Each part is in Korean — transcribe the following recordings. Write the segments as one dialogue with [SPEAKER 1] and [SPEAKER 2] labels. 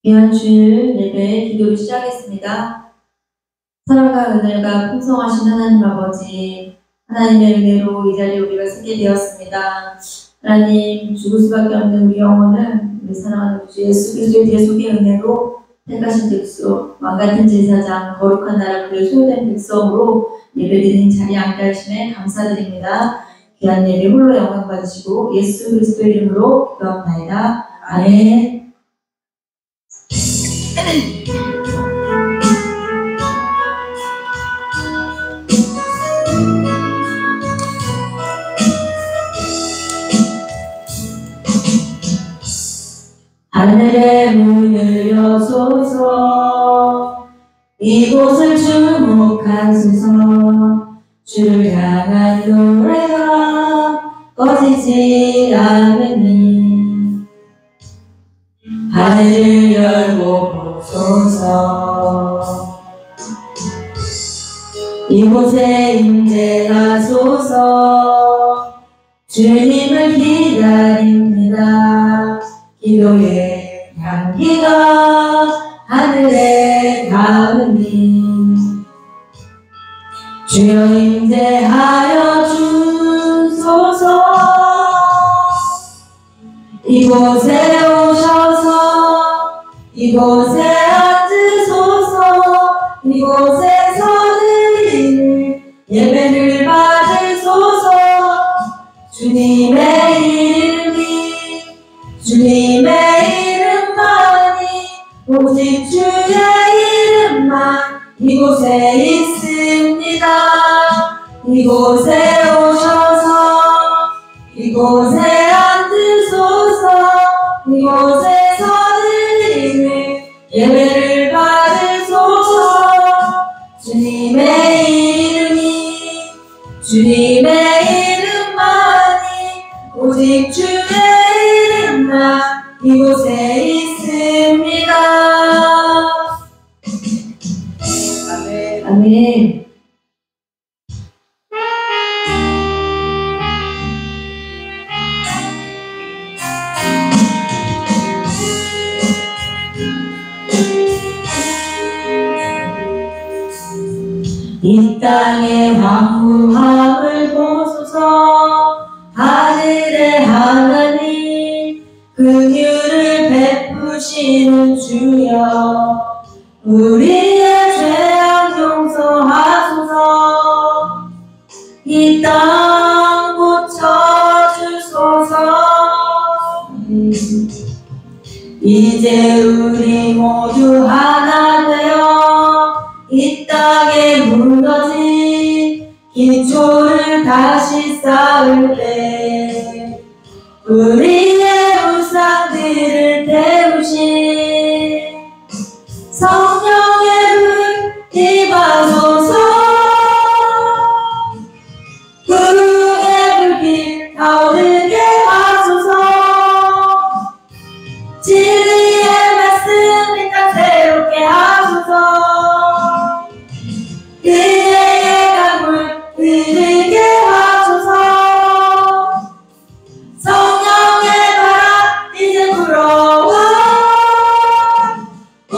[SPEAKER 1] 귀한 주일 예배 기도를 시작했습니다. 사랑과 은혜가 풍성하신 하나님 아버지, 하나님의 은혜로 이 자리에 우리가 서게 되었습니다. 하나님, 죽을 수밖에 없는 우리 영혼을 우리 사랑하는 주 예수 그리스도의 대속의 은혜로 택하신 백성, 왕같은 제사장, 거룩한 나라 그의 소유된 백성으로 예배드린 자리에 앉게 하심에 감사드립니다. 귀한 예배 홀로 영광 받으시고 예수 그리스도의 이름으로 기도합나이다. 아멘. 하늘의 문을 여소서, 이곳을 주목하소서. 주를 향한 노래가 꺼지지 않으니 하늘을 열고 보소서. 이곳에 임재하소서. 주님을 기다립니다. 기도의 향기가 하늘에 닿으니 주여 임재하여 주소서. 이곳에 오셔서 이곳에 앉으소서. 이곳에서 드리는 예배를 받으소서. 주님의 이름만이 오직 주의 이름만 이곳에 있습니다. 이곳에 오셔서 이곳에 앉으소서. 이곳에서 드리는 예배를 받으소서. 주님의 이름만이 오직 주의 이름만 이곳에 있습니다. 아멘. 아멘. 이 땅의 황무함을 보소서. 하늘의 하나님, 긍휼을 베푸시는 주여, 우리의 죄악 용서하소서. 이 땅 고쳐주소서. 이제 우리 모두 하나 되어 이 땅에 무너진 기초를 다시 쌓을 때 우리의 우상들을 태우신 성령의 불 임하소서. 구름의 불길 타오르게 하소서. 진리의 말씀 이 땅 새롭게 하소서. 그대의 강물 흐르게 하소서. 성령의 바람 이제 불어와. 오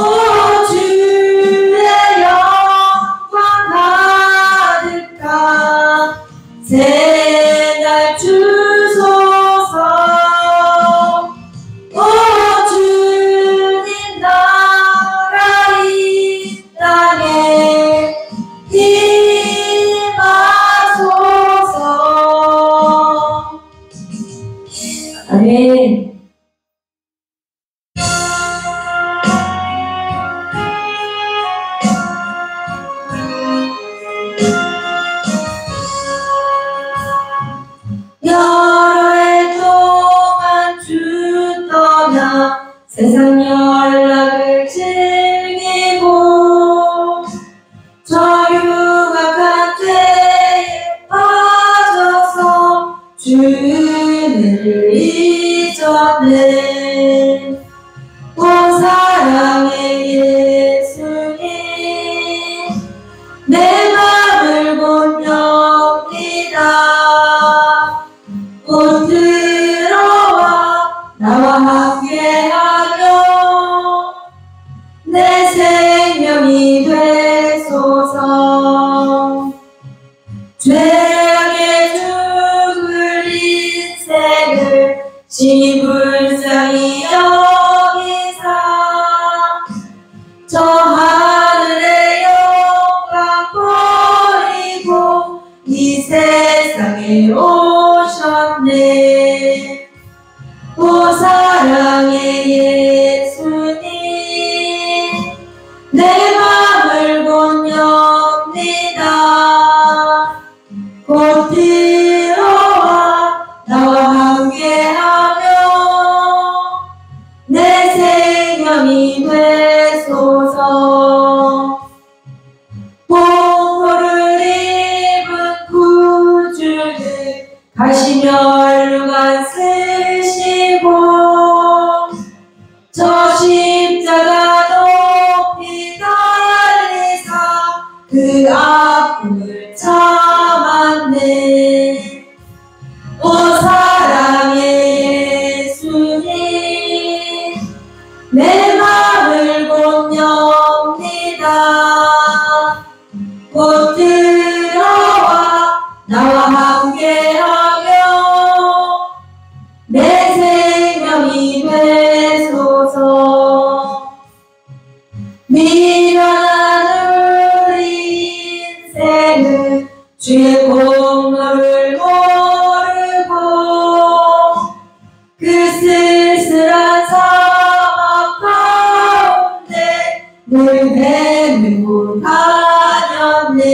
[SPEAKER 1] 주의 영광 가득한 새날 주소서. 오 주님 나라 이 땅에 임하소서. 아멘. 여러 해 동안 주 떠나 세상 연락을 즐기고 저 흉악한 죄에 빠져서 주를 잊었네. 오 사랑의 예수님, 내 맘을 곧 엽니다. 곧 들어와 나와 함께하며 내 생명이 되소서. 죄악에 죽을 인생을 신이 불쌍히 여기사 저 하늘의 영광 버리고 이 세상에 오셨네. 오 사랑의 예수님, 내 맘을 곧 엽니다. 곧 들어와 나와 함께하며 내 생명이 되소서. 공포를 입은 구주들 가시면류관 쓰시고 저 십자가 높이 달리사 그 아픔을 참았네. 오 사랑의 예수님, 내 맘을 곧 엽니다. 곧 들어와 나와 함께하며 내 생명이 되소서. 미련한 우리 인생은 주의 공로를 모르고 그 쓸쓸한 사막 가운데 늘 헤매고 다녔네.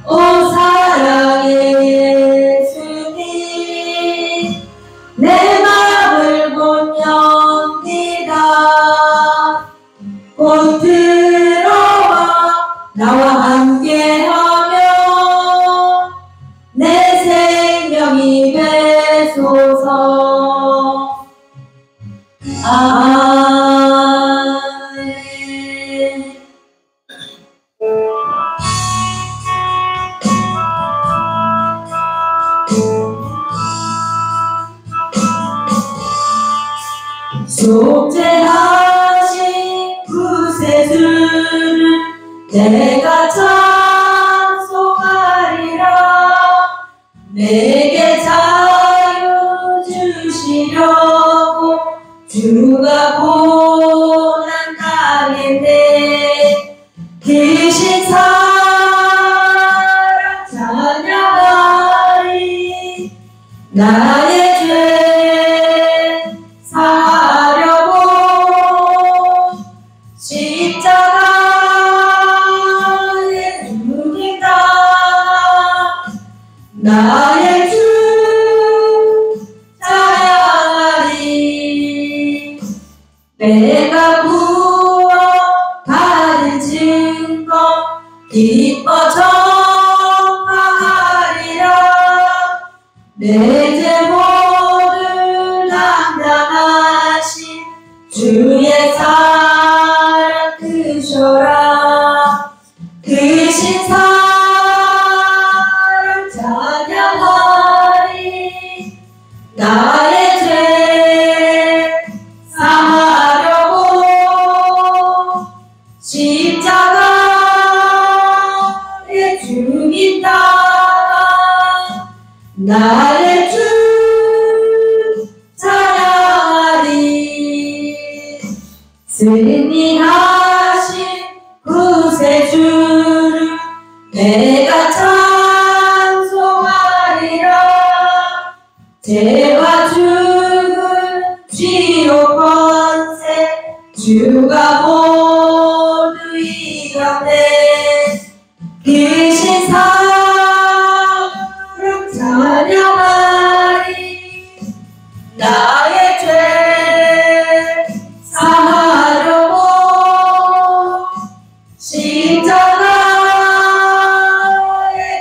[SPEAKER 1] 오 사랑의 예수님, 내 맘을 곧 엽니다. 곧 들어와 나와 함께하며 내 생명이 되소서. 아멘. 속죄하신 구세주를 내가 찬송하리라. 내게 자유 주시려고 주가 고난 당했네. 크신 사랑 찬양하리. 나의 죄 사하려고 십자가에 죽인다. 나의 주 찬양하리. 내가 구원받은 증거 기뻐 전파하리라. 내 죄모를 담당하신 주의 사랑 크셔라. 크신 사랑 찬양하리. 나의 죄 사하려고 십자가에 죽인다. 나의 주 찬양하리. 승리하신 구세주를 내가 찬송하리라. 죄와 죽음 지옥 권세 주가 모두 이겼네. 크신 사랑 찬양하리. 나의 죄 사하려고 십자가에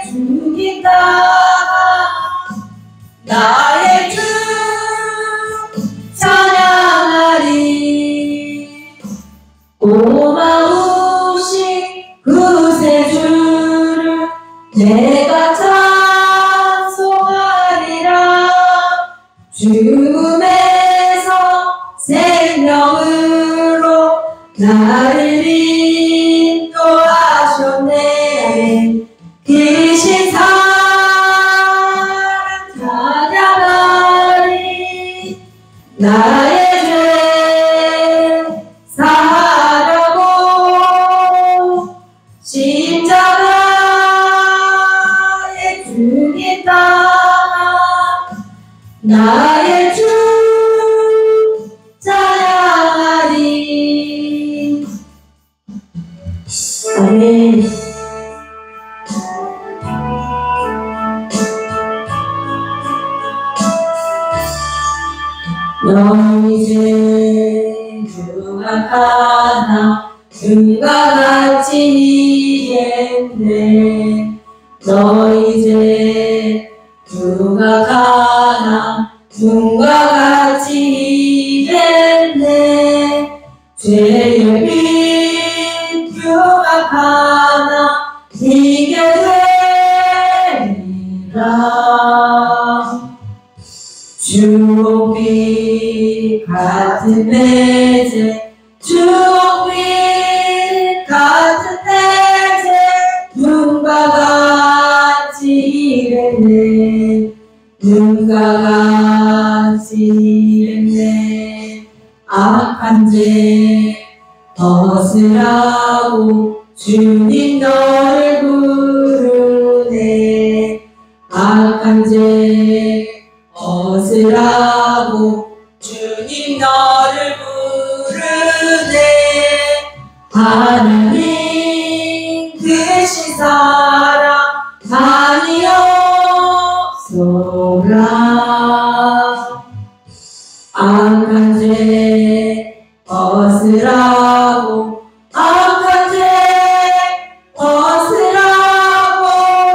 [SPEAKER 1] 죽인다. 나의 주 찬양하리. 고마우신 구세주를 내가 찬송하리라. 죽음에서 생명으로 나를 인도하셨네. 크신 사랑 찬양하리. 나의 죄 사하려고 십자가에 죽겠다. 나의 주 찬양하리. 아멘. 너희 죄 흉악하나 금과 같이 이겠네. 너희 죄 흉악하나 금과 같이 이겠네. 죄의 빛 흉악하나 이게 되리라. 주홍빛 같은 내 죄, 주홍빛 같은 내 죄, 눈과 같이 이랬네. 눈과 같이 이랬네. 악한 죄 벗으라고 주님 너를 부르네. 악한 죄 벗으라고 주님 너를 부르네. 하나님 크신 사랑 많이 없소라. 악한 죄 벗으라고, 악한 죄 벗으라고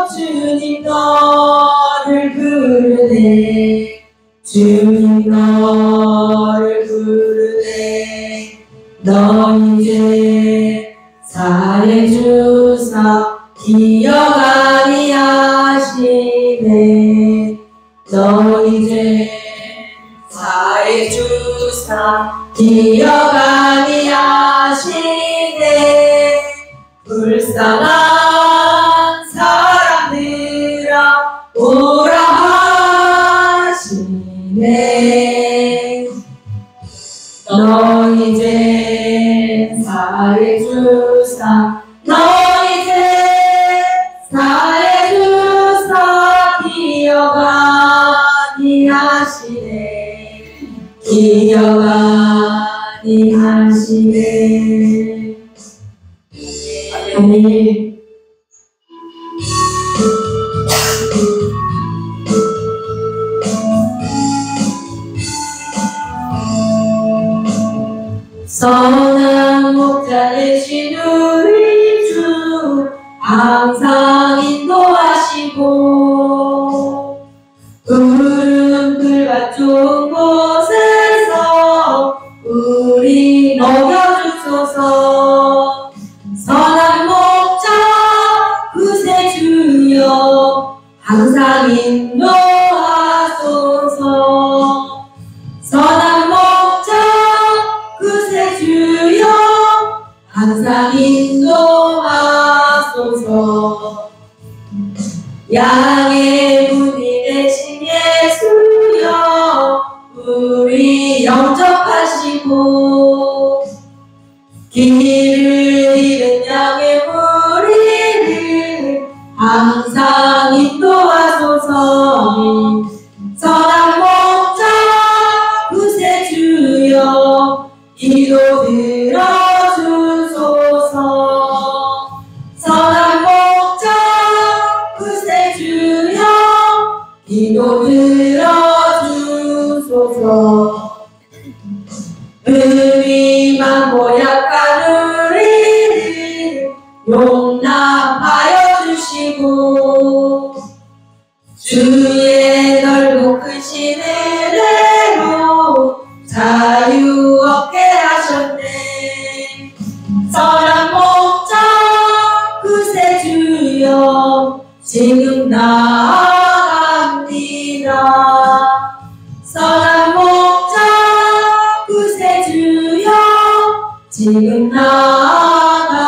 [SPEAKER 1] 주님 너를 부르네. 주님 너를 부르네. 너희 죄 사해 주사 기억 아니하시네. 너희 죄 사해 주사 기억 아니하시네. 불쌍한 사람들아 오라 하시네. 너희 죄 사해 주사, 너희 죄 사해 주사 기억 아니하시네. 기억 아니하시네. 아멘. 선한 목자 되신 우리 주 항상 인도하시고 구름들 같은 곳에서 우리 먹여주소서. 선한 목자 구세주여 항상 인도하소서. 선한 목자 구세주여 항상 인도하소서. 양의 문이 되신 예수여 우리 영접하시고 길을 잃은 양의 우리를 항상 인도하소서. 선한 목자 구세주여 기도 들어주소서. 선한 목자 구세주여 기도 들어주소서. 의리만 고약한 우리를 용납하여 주시고 주의 넓고 크신 은혜로 자유 얻게 하셨네. 선한 목자 구세주여 지금 나아갑니다. 선한 목자 구세주여 지금 나아갑니다.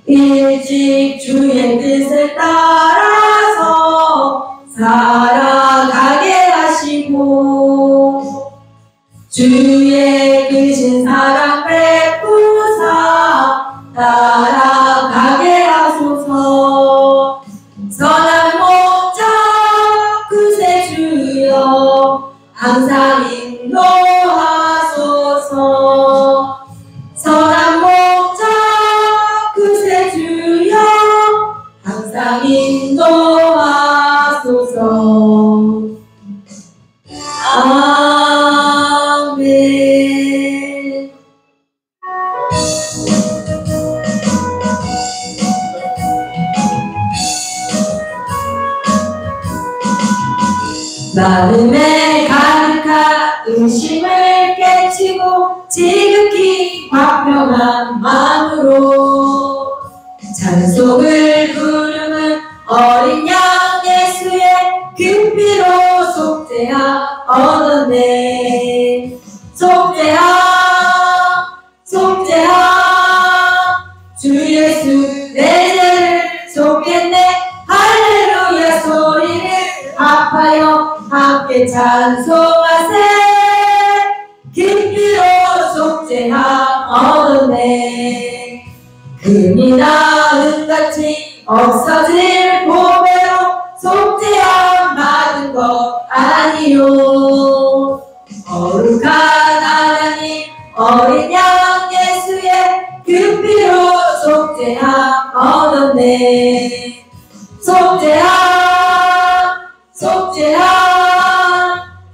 [SPEAKER 1] 일찍 주의 뜻을 따라서 살아가게 하시고 주의 크신 사랑 베푸사 따라가게 하소서. 선한 목자 그새 주여 항상 인도하소서. 선한 목자 그새 주여 항상 인도하소서. 아멘. 마음에 가득한 의심을 깨치고 지극히 화평한 마음으로 찬송을 부르는 어린 양 예수의 그 피로 속죄하 얻었네. 속죄하 주 예수 내 죄를 속겠네. 할렐루야 소리를 합하여 함께 찬송하세. 그 피로 속죄하 얻었네. 금이나 은같이 없어질 보배로 속죄함 받은 것 아니요. 거룩한 하나님 어린 양 예수의 그 피로 속죄함 얻었네. 속죄함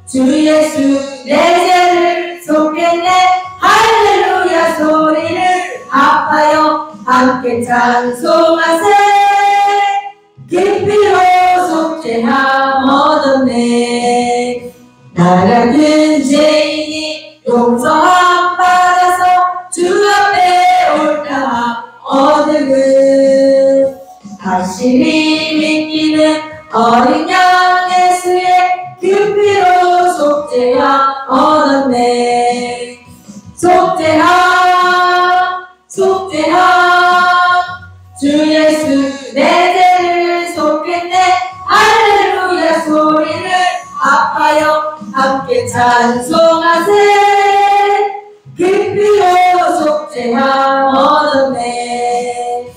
[SPEAKER 1] 주 예수 내 죄를 속겠네. 할렐루야 소리를 합하여 함께 찬송하세. 그 피로 속죄함 얻었네. 나 같은 죄인이 용서함 받아서 주 앞에 옳다함 얻음은 확실히 믿기는 어린 양 예수의 그 피로 속죄함 얻었네. 속죄함 주 예수 내 죄를 속겠네. 할렐루야 소리를 합하여 함께 찬송하세. 그 피로 속죄함 얻었네.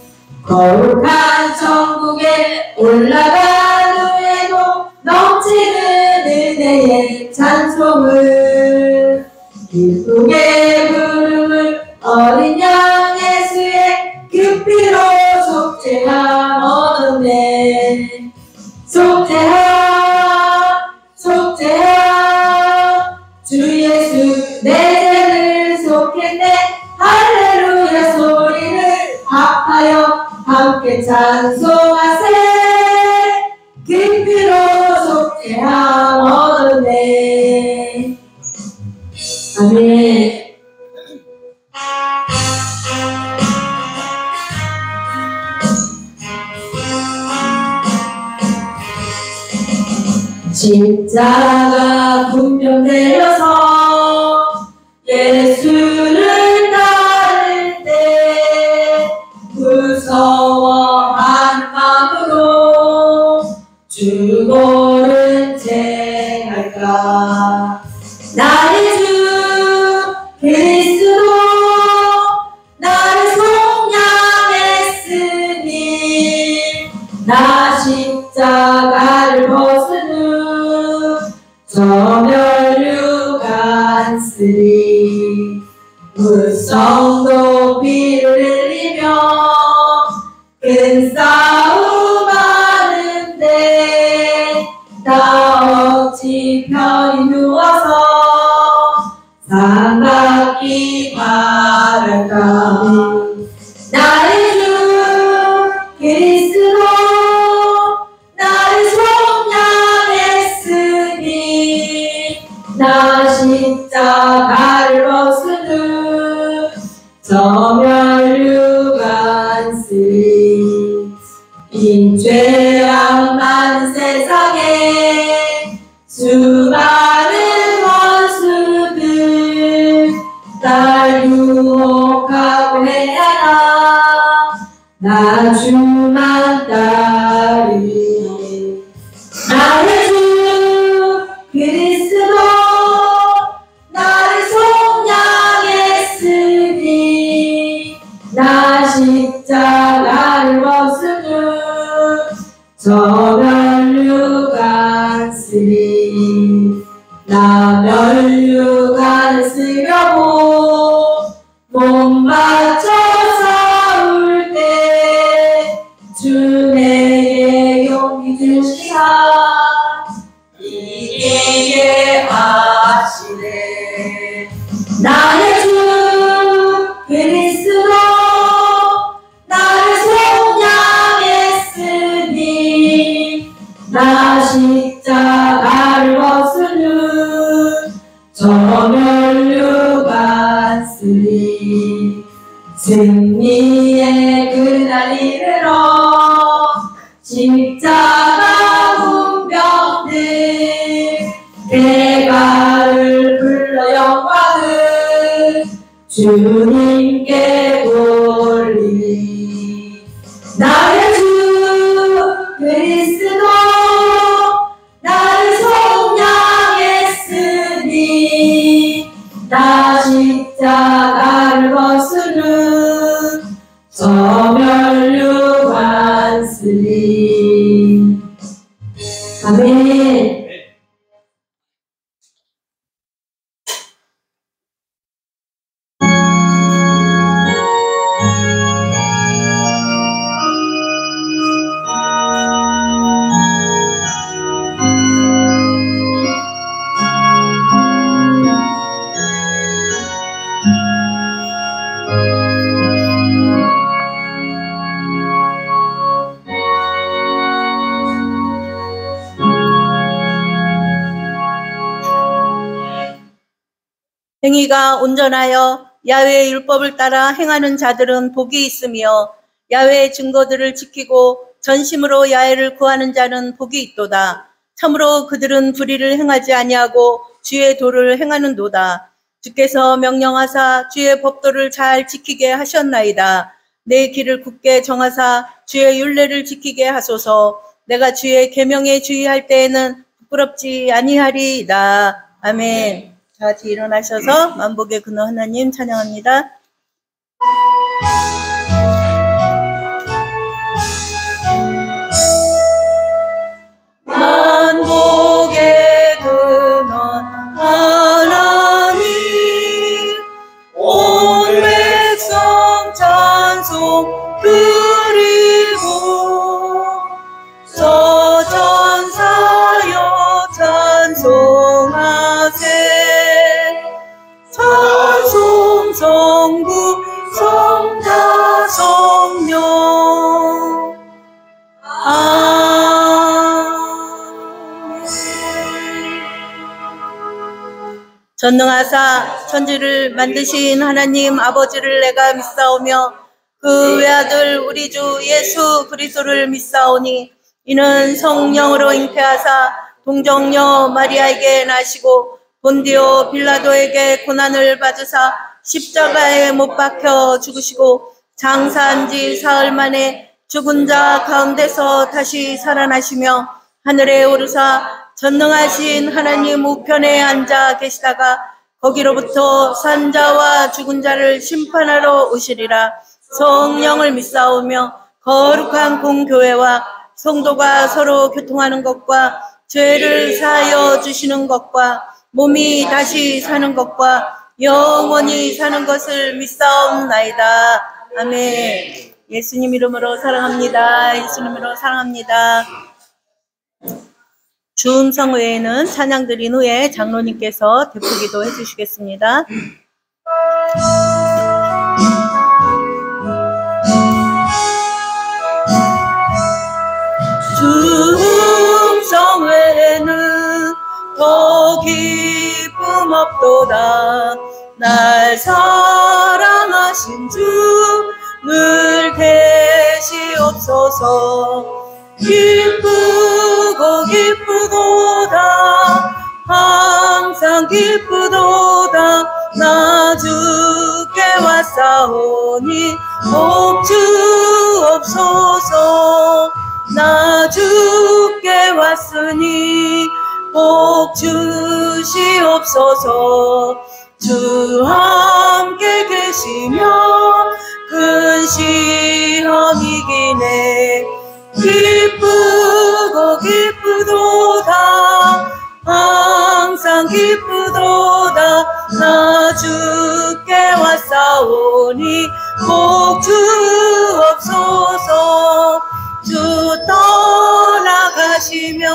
[SPEAKER 1] 거룩한 천국에 올라간 후에도 넘치는 은혜의 찬송을 기쁘게 부르는 어린 양 예수의 그 피로 속죄함 얻었네. 속죄함 주 예수 내 죄를 속했네. 할렐루야 소리를 합하여 함께 찬송하세. 그 피로 속죄함 얻었네. 아멘. 십자가 분명 내려서 예수를 따를 때 무서워한 마음으로 죽어는 채 할까. 나의 주 그리스도 나를 속량했으니 나 십자가를 벗은 후 저 멸류관 쓰리 물성 높이를 흘리며 큰 싸움 하는데 나 어찌 편히 누워서 상 받기 바랄까. 나의 주 그리스도 나를 속량했으니 나 십자가를 벗은 후 저 멸류관 쓰리 인죄악 많은 세상에 수많은 원수들 유혹하고 해야 나 주만 따르리. 나의 주 그리스도 나를 속량했으니 나 십자가를 벗은 주 저 면류관 쓰리. 나 면류관을 쓰려고 몸 맞춰서 울 때 주 내게 용기 주시사 이기게 하시네. 나의 주 그리스도 나를 속량했으니 나 십자가를 벗은 주 저 면류관 쓰리. 승리의 그날 이르러 십자가 문병들 대가를 불러 영광을 주님께 돌리리. 나의 주 그리스도 나를 속량했으니 나 십자가를 벗으는 저 면류관 쓰리. 아멘.
[SPEAKER 2] 행위가 온전하여 야훼의 율법을 따라 행하는 자들은 복이 있으며 야훼의 증거들을 지키고 전심으로 야훼를 구하는 자는 복이 있도다. 참으로 그들은 불의를 행하지 아니하고 주의 도를 행하는도다. 주께서 명령하사 주의 법도를 잘 지키게 하셨나이다. 내 길을 굳게 정하사 주의 율례를 지키게 하소서. 내가 주의 계명에 주의할 때에는 부끄럽지 아니하리이다. 아멘. 다 같이 일어나셔서 만복의 근원 하나님 찬양합니다. 만복의 근원 하나님 온 백성 찬송 드리고 저 전사여 찬송하세. 찬송 성부 성자 성령 아멘. 전능하사 천지를 만드신 하나님 아버지를 내가 믿사오며 그 외아들 우리 주 예수 그리스도를 믿사오니 이는 성령으로 잉태하사 동정녀 마리아에게 나시고 본디오 빌라도에게 고난을 받으사 십자가에 못 박혀 죽으시고 장사한 지 사흘 만에 죽은 자 가운데서 다시 살아나시며 하늘에 오르사 전능하신 하나님 우편에 앉아 계시다가 거기로부터 산 자와 죽은 자를 심판하러 오시리라. 성령을 믿사오며 거룩한 공교회와 성도가 서로 교통하는 것과 죄를 사하여 주시는 것과 몸이 다시 사는 것과 영원히 사는 것을 믿사옵나이다. 아멘. 예수님 이름으로 사랑합니다. 예수님으로 사랑합니다. 주음성 외에는 찬양 드린 후에 장로님께서 대표기도 해주시겠습니다. 주음성 외에는 더 기쁨 없도다. 날 사랑하신 주 늘 계시옵소서. 기쁘고 기쁘도다. 항상 기쁘도다. 나 주께 왔사오니 복 주옵소서. 나 주께 왔으니 복 주시옵소서. 주 함께 계시면 큰 시험 이기네. 기쁘고 기쁘도다 항상 기쁘도다. 나 주께 왔사오니 복 주옵소서. 주 떠나가시며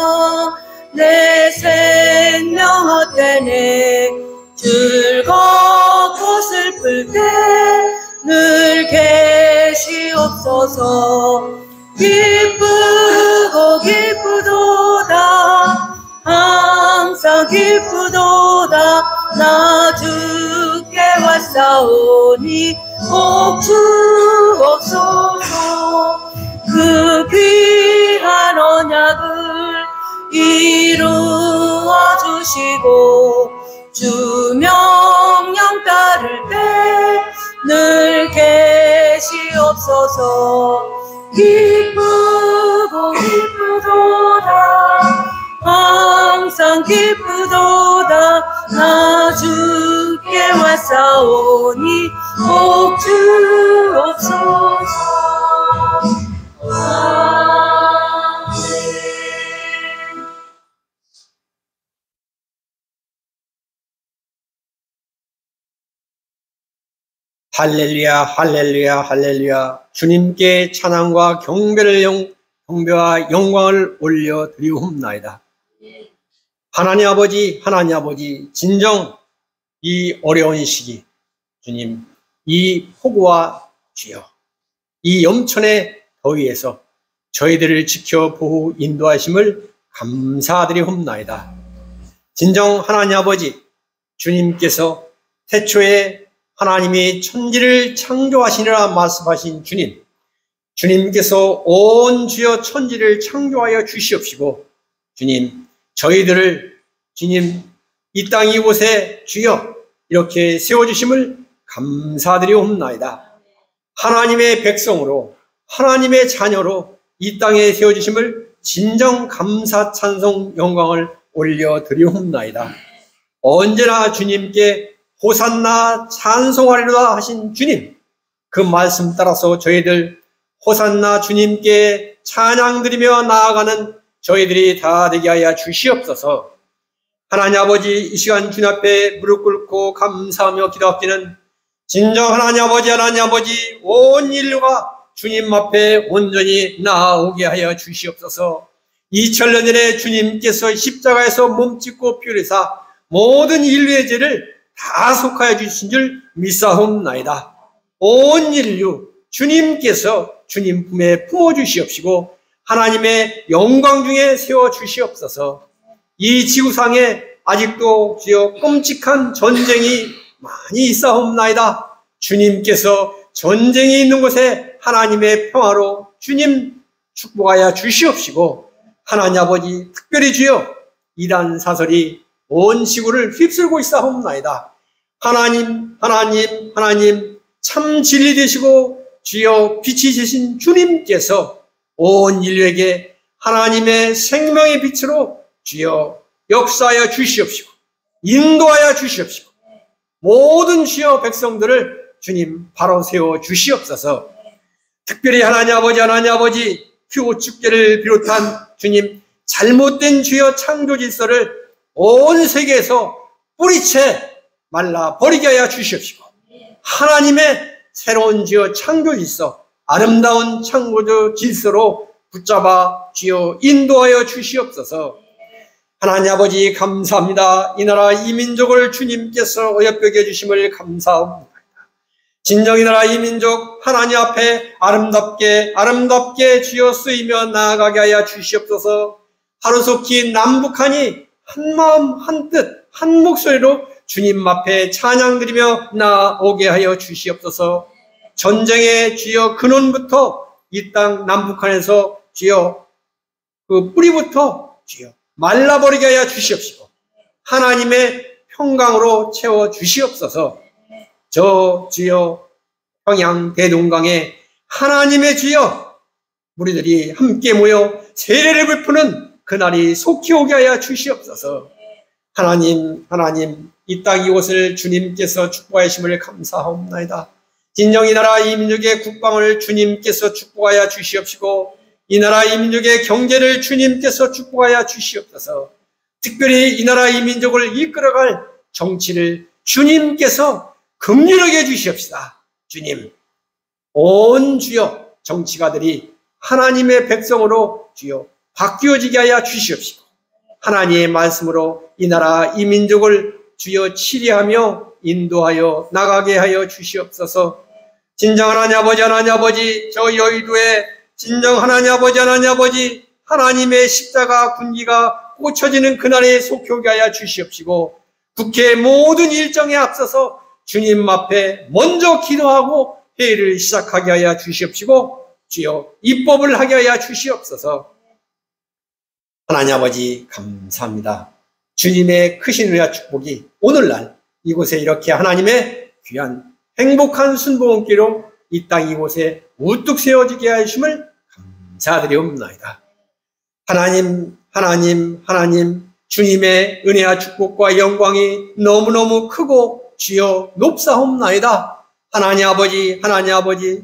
[SPEAKER 2] 내 생명 헛되네. 즐겁고 슬플 때 늘 계시옵소서. 기쁘고 기쁘도다 항상 기쁘도다. 나 주께 왔사오니 복 주옵소서. 그 귀한 언약을 이루어 주시고 주 명령 따를 때 늘 계시옵소서. 기쁘고 기쁘도다 항상 기쁘도다. 나 주께 왔사오니 복 주옵소서.
[SPEAKER 3] 할렐루야, 할렐루야, 할렐루야. 주님께 찬양과 경배와 영광을 올려드리옵나이다. 하나님 아버지, 진정 이 어려운 시기, 주님, 이 폭우와 주여, 이 염천의 더위에서 저희들을 지켜 보호 인도하심을 감사드리옵나이다. 진정 하나님 아버지, 주님께서 태초에 하나님이 천지를 창조하시니라 말씀하신 주님께서 온 주여 천지를 창조하여 주시옵시고, 주님, 저희들을 주님 이 땅 이곳에 주여 이렇게 세워주심을 감사드리옵나이다. 하나님의 백성으로, 하나님의 자녀로 이 땅에 세워주심을 진정 감사 찬송 영광을 올려드리옵나이다. 언제나 주님께 호산나 찬송하리로다 하신 주님, 그 말씀 따라서 저희들 호산나 주님께 찬양드리며 나아가는 저희들이 다 되게 하여 주시옵소서. 하나님 아버지, 이 시간 주님 앞에 무릎 꿇고 감사하며 기도합기는 진정 하나님 아버지, 온 인류가 주님 앞에 온전히 나아오게 하여 주시옵소서. 2000년 전에 주님께서 십자가에서 몸짓고 피 흘리사 모든 인류의 죄를 다 속하여 주신 줄 믿사옵나이다. 온 인류 주님께서 주님 품에 품어주시옵시고 하나님의 영광 중에 세워주시옵소서. 이 지구상에 아직도 주여 끔찍한 전쟁이 많이 있사옵나이다. 주님께서 전쟁이 있는 곳에 하나님의 평화로 주님 축복하여 주시옵시고, 하나님 아버지, 특별히 주여 이단 사설이 온 지구를 휩쓸고 있사옵나이다. 하나님 참 진리 되시고 주여 빛이 되신 주님께서 온 인류에게 하나님의 생명의 빛으로 주여 역사하여 주시옵시고 인도하여 주시옵시고 모든 주여 백성들을 주님 바로 세워 주시옵소서. 특별히 하나님 아버지 휴고축제를 비롯한 주님 잘못된 주여 창조 질서를 온 세계에서 뿌리채 말라 버리게 하여 주시옵시고 하나님의 새로운 주여 창조 질서, 아름다운 창조 질서로 붙잡아 주여 인도하여 주시옵소서. 하나님 아버지 감사합니다. 이 나라 이 민족을 주님께서 어여쁘게 주심을 감사합니다. 진정 이 나라 이 민족 하나님 앞에 아름답게 주여 쓰이며 나아가게 하여 주시옵소서. 하루속히 남북한이 한 마음 한 뜻 한 목소리로 주님 앞에 찬양드리며 나오게 하여 주시옵소서. 전쟁의 주여 근원부터 이 땅 남북한에서 주여 그 뿌리부터 주여 말라버리게 하여 주시옵시고 하나님의 평강으로 채워 주시옵소서. 저 주여 평양 대동강에 하나님의 주여 우리들이 함께 모여 세례를 베푸는 그날이 속히 오게 하여 주시옵소서. 하나님 이 땅 이곳을 주님께서 축복하심을 감사하옵나이다. 진정 이 나라 이 민족의 국방을 주님께서 축복하여 주시옵시고 이 나라 이 민족의 경제를 주님께서 축복하여 주시옵소서. 특별히 이 나라 이 민족을 이끌어갈 정치를 주님께서 긍휼하게 해 주시옵시다. 주님, 온 주여 정치가들이 하나님의 백성으로 주여 바뀌어지게 하여 주시옵시고 하나님의 말씀으로 이 나라 이 민족을 주여 치리하며 인도하여 나가게 하여 주시옵소서. 진정 하나님 아버지 저 여의도에 진정 하나님 아버지 하나님의 십자가 군기가 꽂혀지는 그날에 속히 오게 하여 주시옵시고 국회 모든 일정에 앞서서 주님 앞에 먼저 기도하고 회의를 시작하게 하여 주시옵시고 주여 입법을 하게 하여 주시옵소서. 하나님 아버지 감사합니다. 주님의 크신 은혜와 축복이 오늘날 이곳에 이렇게 하나님의 귀한 행복한 순복음기로 이 땅 이곳에 우뚝 세워지게 하심을 감사드리옵나이다. 하나님 주님의 은혜와 축복과 영광이 너무너무 크고 주여 높사옵나이다. 하나님 아버지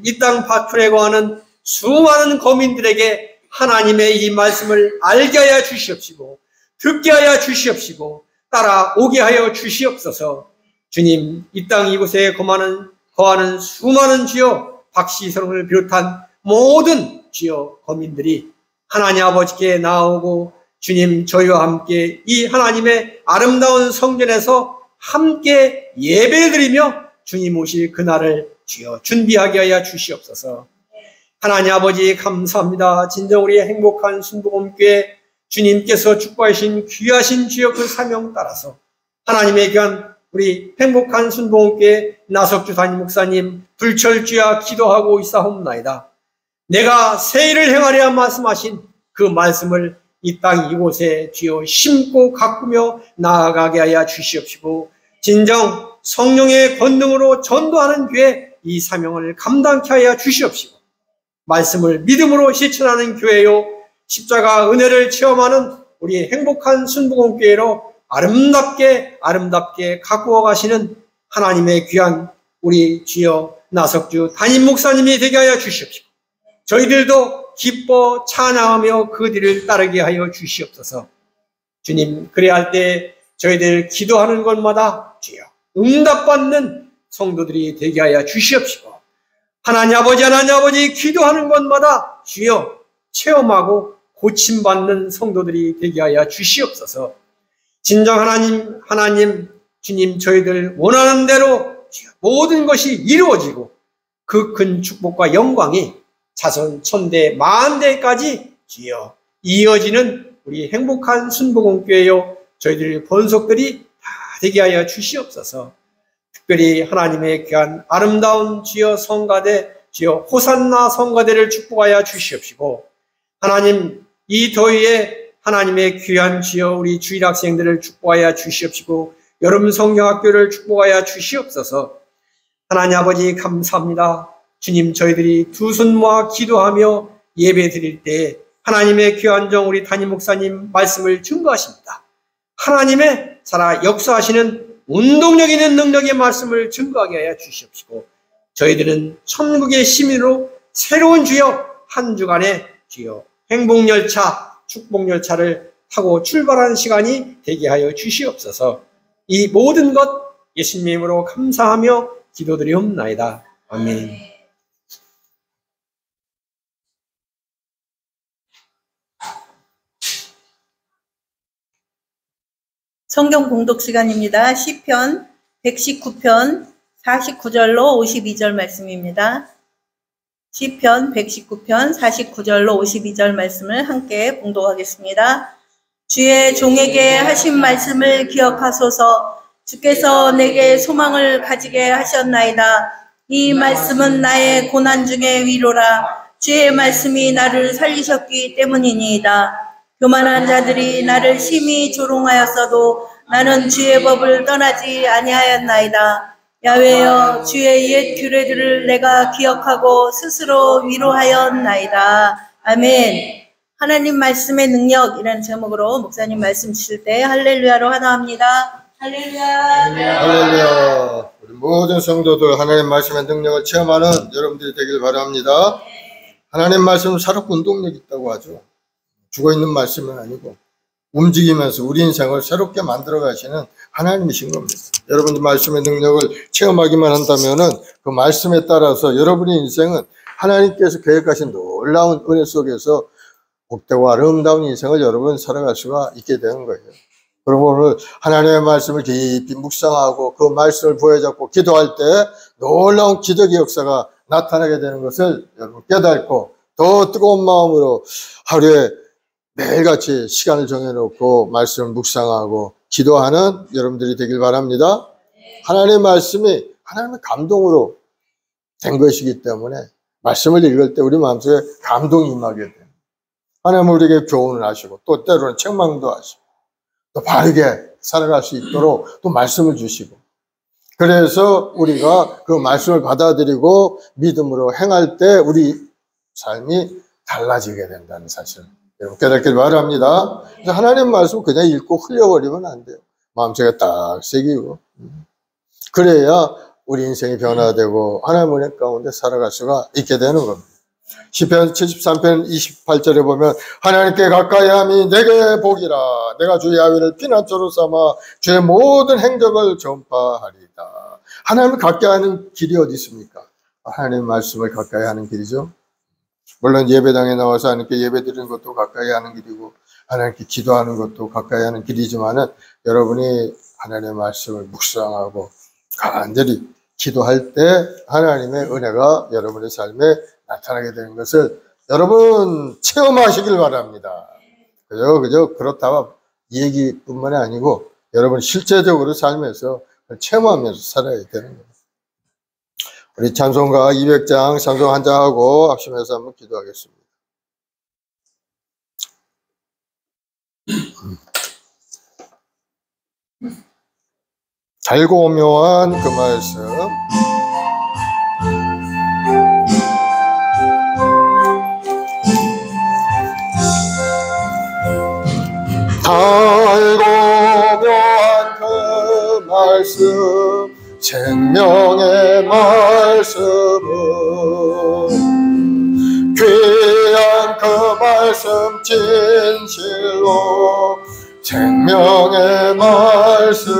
[SPEAKER 3] 이 땅 밭풀에 거하는 수많은 거민들에게 하나님의 이 말씀을 알게 하여 주시옵시고 듣게 하여 주시옵시고 따라오게 하여 주시옵소서. 주님 이 땅 이곳에 거하는 수많은 주여 박시성을 비롯한 모든 주여 거민들이 하나님 아버지께 나오고 주님 저희와 함께 이 하나님의 아름다운 성전에서 함께 예배를 드리며 주님 오실 그날을 주여 준비하게 하여 주시옵소서. 하나님 아버지 감사합니다. 진정 우리의 행복한 순복음교회 주님께서 축복하신 귀하신 주여 그 사명 따라서 하나님의 귀한 우리 행복한 순복음교회 나석주 담임 목사님 불철주야 기도하고 있사옵나이다. 내가 새 일을 행하려 말씀하신 그 말씀을 이 땅 이곳에 주여 심고 가꾸며 나아가게 하여 주시옵시고 진정 성령의 권능으로 전도하는 교회 이 사명을 감당케 하여 주시옵시고 말씀을 믿음으로 실천하는 교회요 십자가 은혜를 체험하는 우리 행복한 순복음교회로 아름답게 가꾸어 가시는 하나님의 귀한 우리 주여 나석주 담임 목사님이 되게 하여 주시옵시고 저희들도 기뻐 찬양하며 그 뒤를 따르게 하여 주시옵소서. 주님 그래야 할 때 저희들 기도하는 것마다 주여 응답받는 성도들이 되게 하여 주시옵시고 하나님 아버지 기도하는 것마다 주여 체험하고 고침받는 성도들이 되게 하여 주시옵소서. 진정 하나님 주님 저희들 원하는 대로 모든 것이 이루어지고 그 큰 축복과 영광이 자손 천대 만대까지 주여 이어지는 우리 행복한 순복음교회요 저희들 본속들이 다 되게 하여 주시옵소서. 특별히 하나님의 귀한 아름다운 주여 성가대 주여 호산나 성가대를 축복하여 주시옵시고 하나님 이 더위에 하나님의 귀한 주여 우리 주일학생들을 축복하여 주시옵시고 여름 성경학교를 축복하여 주시옵소서. 하나님 아버지 감사합니다. 주님 저희들이 두 손 모아 기도하며 예배 드릴 때 하나님의 귀한 종 우리 담임 목사님 말씀을 증거하십니다. 하나님의 살아 역사하시는 운동력 있는 능력의 말씀을 증거하게 하여 주시옵시고 저희들은 천국의 시민으로 새로운 주여 한 주간의 주여 행복열차 축복열차를 타고 출발하는 시간이 되게 하여 주시옵소서. 이 모든 것 예수님 이름으로 감사하며 기도드리옵나이다. 아멘.
[SPEAKER 2] 성경 공독 시간입니다. 시편 119편 49절로 52절 말씀입니다. 시편 119편 49절로 52절 말씀을 함께 봉독하겠습니다. 주의 종에게 하신 말씀을 기억하소서. 주께서 내게 소망을 가지게 하셨나이다. 이 말씀은 나의 고난 중의 위로라. 주의 말씀이 나를 살리셨기 때문이니이다. 교만한 자들이 나를 심히 조롱하였어도 나는 주의 법을 떠나지 아니하였나이다. 야훼여 주의 옛 규례들을 내가 기억하고 스스로 위로하였나이다. 아멘. 하나님 말씀의 능력이라는 제목으로 목사님 말씀 주실 때 할렐루야로 환호합니다. 할렐루야.
[SPEAKER 4] 할렐루야. 우리 모든 성도들 하나님 말씀의 능력을 체험하는 여러분들이 되길 바랍니다. 하나님 말씀은 살아있고 운동력 있다고 하죠. 죽어있는 말씀은 아니고 움직이면서 우리 인생을 새롭게 만들어 가시는 하나님이신 겁니다. 여러분들 말씀의 능력을 체험하기만 한다면은 그 말씀에 따라서 여러분의 인생은 하나님께서 계획하신 놀라운 은혜 속에서 복되고 아름다운 인생을 여러분 살아갈 수가 있게 되는 거예요. 그러면 오늘 하나님의 말씀을 깊이 묵상하고 그 말씀을 부여잡고 기도할 때 놀라운 기적의 역사가 나타나게 되는 것을 여러분 깨닫고 더 뜨거운 마음으로 하루에 매일같이 시간을 정해놓고 말씀을 묵상하고 기도하는 여러분들이 되길 바랍니다. 하나님의 말씀이 하나님의 감동으로 된 것이기 때문에 말씀을 읽을 때 우리 마음속에 감동이 임하게 돼요. 하나님은 우리에게 교훈을 하시고 또 때로는 책망도 하시고 또 바르게 살아갈 수 있도록 또 말씀을 주시고 그래서 우리가 그 말씀을 받아들이고 믿음으로 행할 때 우리 삶이 달라지게 된다는 사실을 여러분 깨닫길 바랍니다. 그래서 하나님 말씀 그냥 읽고 흘려버리면 안 돼요. 마음속에 딱 새기고 그래야 우리 인생이 변화되고 하나님의 은혜 가운데 살아갈 수가 있게 되는 겁니다. 시편 73편 28절에 보면 하나님께 가까이함이 내게 복이라 내가 주 야훼를 피난처로 삼아 주의 모든 행적을 전파하리다. 하나님을 가까이하는 길이 어디 있습니까? 하나님의 말씀을 가까이하는 길이죠. 물론 예배당에 나와서 하나님께 예배드리는 것도 가까이하는 길이고 하나님께 기도하는 것도 가까이하는 길이지만은 여러분이 하나님의 말씀을 묵상하고 간절히 기도할 때 하나님의 은혜가 여러분의 삶에 나타나게 되는 것을 여러분 체험하시길 바랍니다. 그저 그렇다고 얘기뿐만이 아니고 여러분 실제적으로 삶에서 체험하면서 살아야 되는 겁니다. 우리 찬송가 200장 찬송 한 장하고 합심해서 한번 기도하겠습니다. 달고 오묘한 그 말씀 달고 묘한 그 말씀 생명의 말씀은 귀한 그 말씀 진실로 생명의 말씀이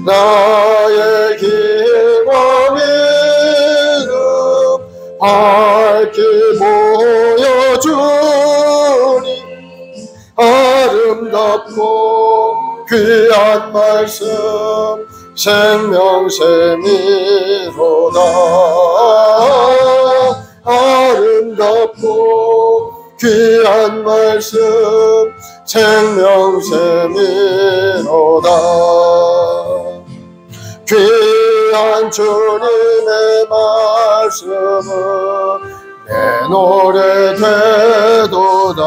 [SPEAKER 4] 나의 길과 믿음 밝히 보여주니 아름답고 귀한 말씀 생명샘이로다. 아름답고 귀한 말씀 생명샘이로다. 귀한 주님의 말씀은 내 노래 되도다.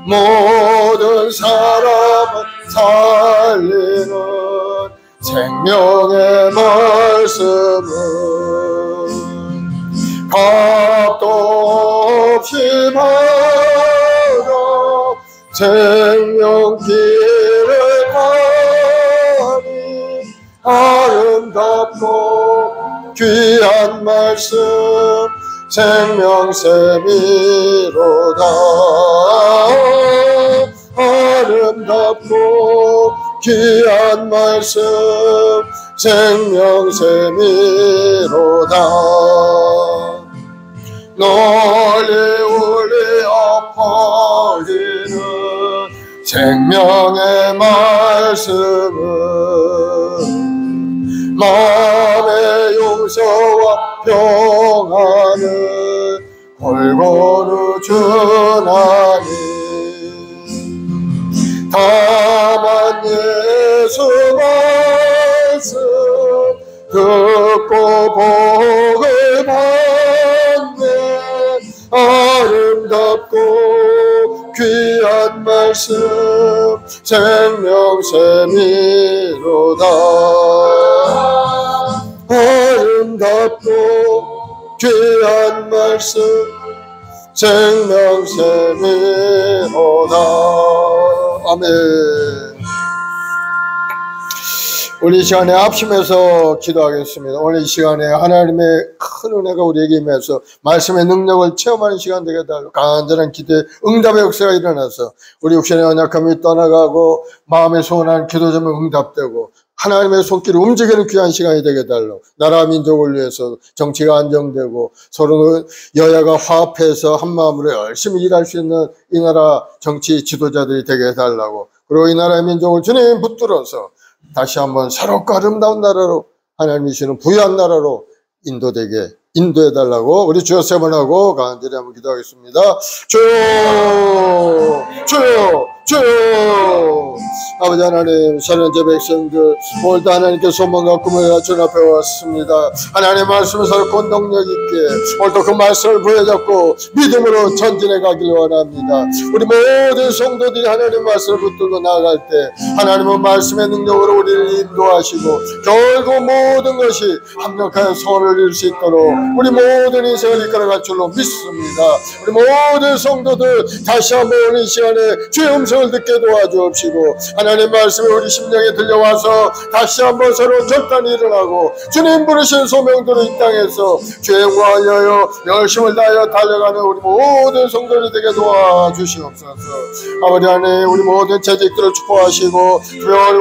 [SPEAKER 4] 모든 사람을 살리는 생명의 말씀은 값도 없이 받아 생명길을 가니 아름답고 귀한 말씀 생명샘이로다. 아름답고 귀한 말씀 생명샘이로다. 널리 울려 퍼지는 생명의 말씀은 마음의 용서와 평안을 골고루 주나니 다만 예수 말씀 듣고 복을 받네 아름답고 귀한 말 말씀 생명샘이로다. 아름답고 귀한 말씀 생명샘이로다. 아멘. 우리 이 시간에 합심해서 기도하겠습니다. 오늘 이 시간에 하나님의 큰 은혜가 우리에게 임해서 말씀의 능력을 체험하는 시간 되게 달라고 간절한 기도에 응답의 역사가 일어나서 우리 육신의 연약함이 떠나가고 마음의 소원한 기도 제목 응답되고 하나님의 손길을 움직이는 귀한 시간이 되게 달라고 나라 민족을 위해서 정치가 안정되고 서로 여야가 화합해서 한마음으로 열심히 일할 수 있는 이 나라 정치 지도자들이 되게 해달라고 그리고 이 나라의 민족을 주님 붙들어서 다시 한번 새롭고 아름다운 나라로 하나님이 주시는 부유한 나라로 인도해달라고 우리 주여 세 번 하고 간절히 한번 기도하겠습니다. 주여 주여 주여. 아버지 하나님 사랑제 백성들 오늘도 하나님께 소망과 꿈을 주 앞에 왔습니다. 하나님의 말씀을 살고 능력 있게 오늘도 그 말씀을 부여잡고 믿음으로 전진해 가길 원합니다. 우리 모든 성도들이 하나님의 말씀을 붙들고 나아갈 때 하나님의 말씀의 능력으로 우리를 인도하시고 결국 모든 것이 합력하여 선을 이룰 수 있도록 우리 모든 인생을 이끌어갈 줄로 믿습니다. 우리 모든 성도들 다시 한번 오늘 이 시간에 주의 음성을 듣게 도와주옵시고 하나님의 말씀이 우리 심령에 들려와서 다시 한번 서로 결단이 일어나고 주님 부르신 소명대로 이 땅에서 주의 영광을 위하여 열심을 다하여 달려가는 우리 모든 성도들이 되게 도와주시옵소서. 아버지 하나님 우리 모든 재직들을 축복하시고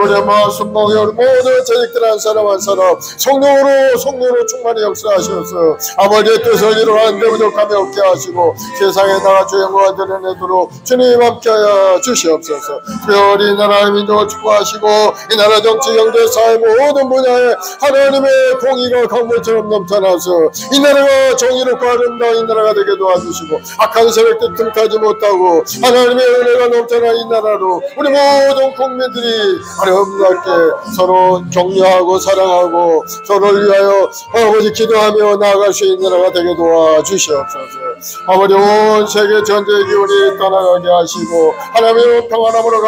[SPEAKER 4] 우리의 말씀 먹여 우리 모든 재직들 한 사람 한 사람 성령으로 충만히 역사하셔서 아버지의 뜻을 이루는데 부족함이 없게 하시고 세상에 나가 주의 영광을 드러내도록 주님 함께하여 주시옵소서. 특별히 이 나라의 민족을 축복하시고 이 나라 정치 경제 사회 모든 분야에 하나님의 공의가 강물처럼 넘쳐나서 이 나라가 정의롭고 아름다운 이 나라가 되게 도와주시고 악한 세력들 틈타지 못하고 하나님의 은혜가 넘쳐난 이 나라로 우리 모든 국민들이 아름답게 서로 격려하고 사랑하고 서로를 위하여 아버지 기도하며 나아갈 수 있는 나라가 되게 도와주시옵소서. 아버지 온 세계 전쟁의 기운이 떠나가게 하시고 하나님의 평안함으로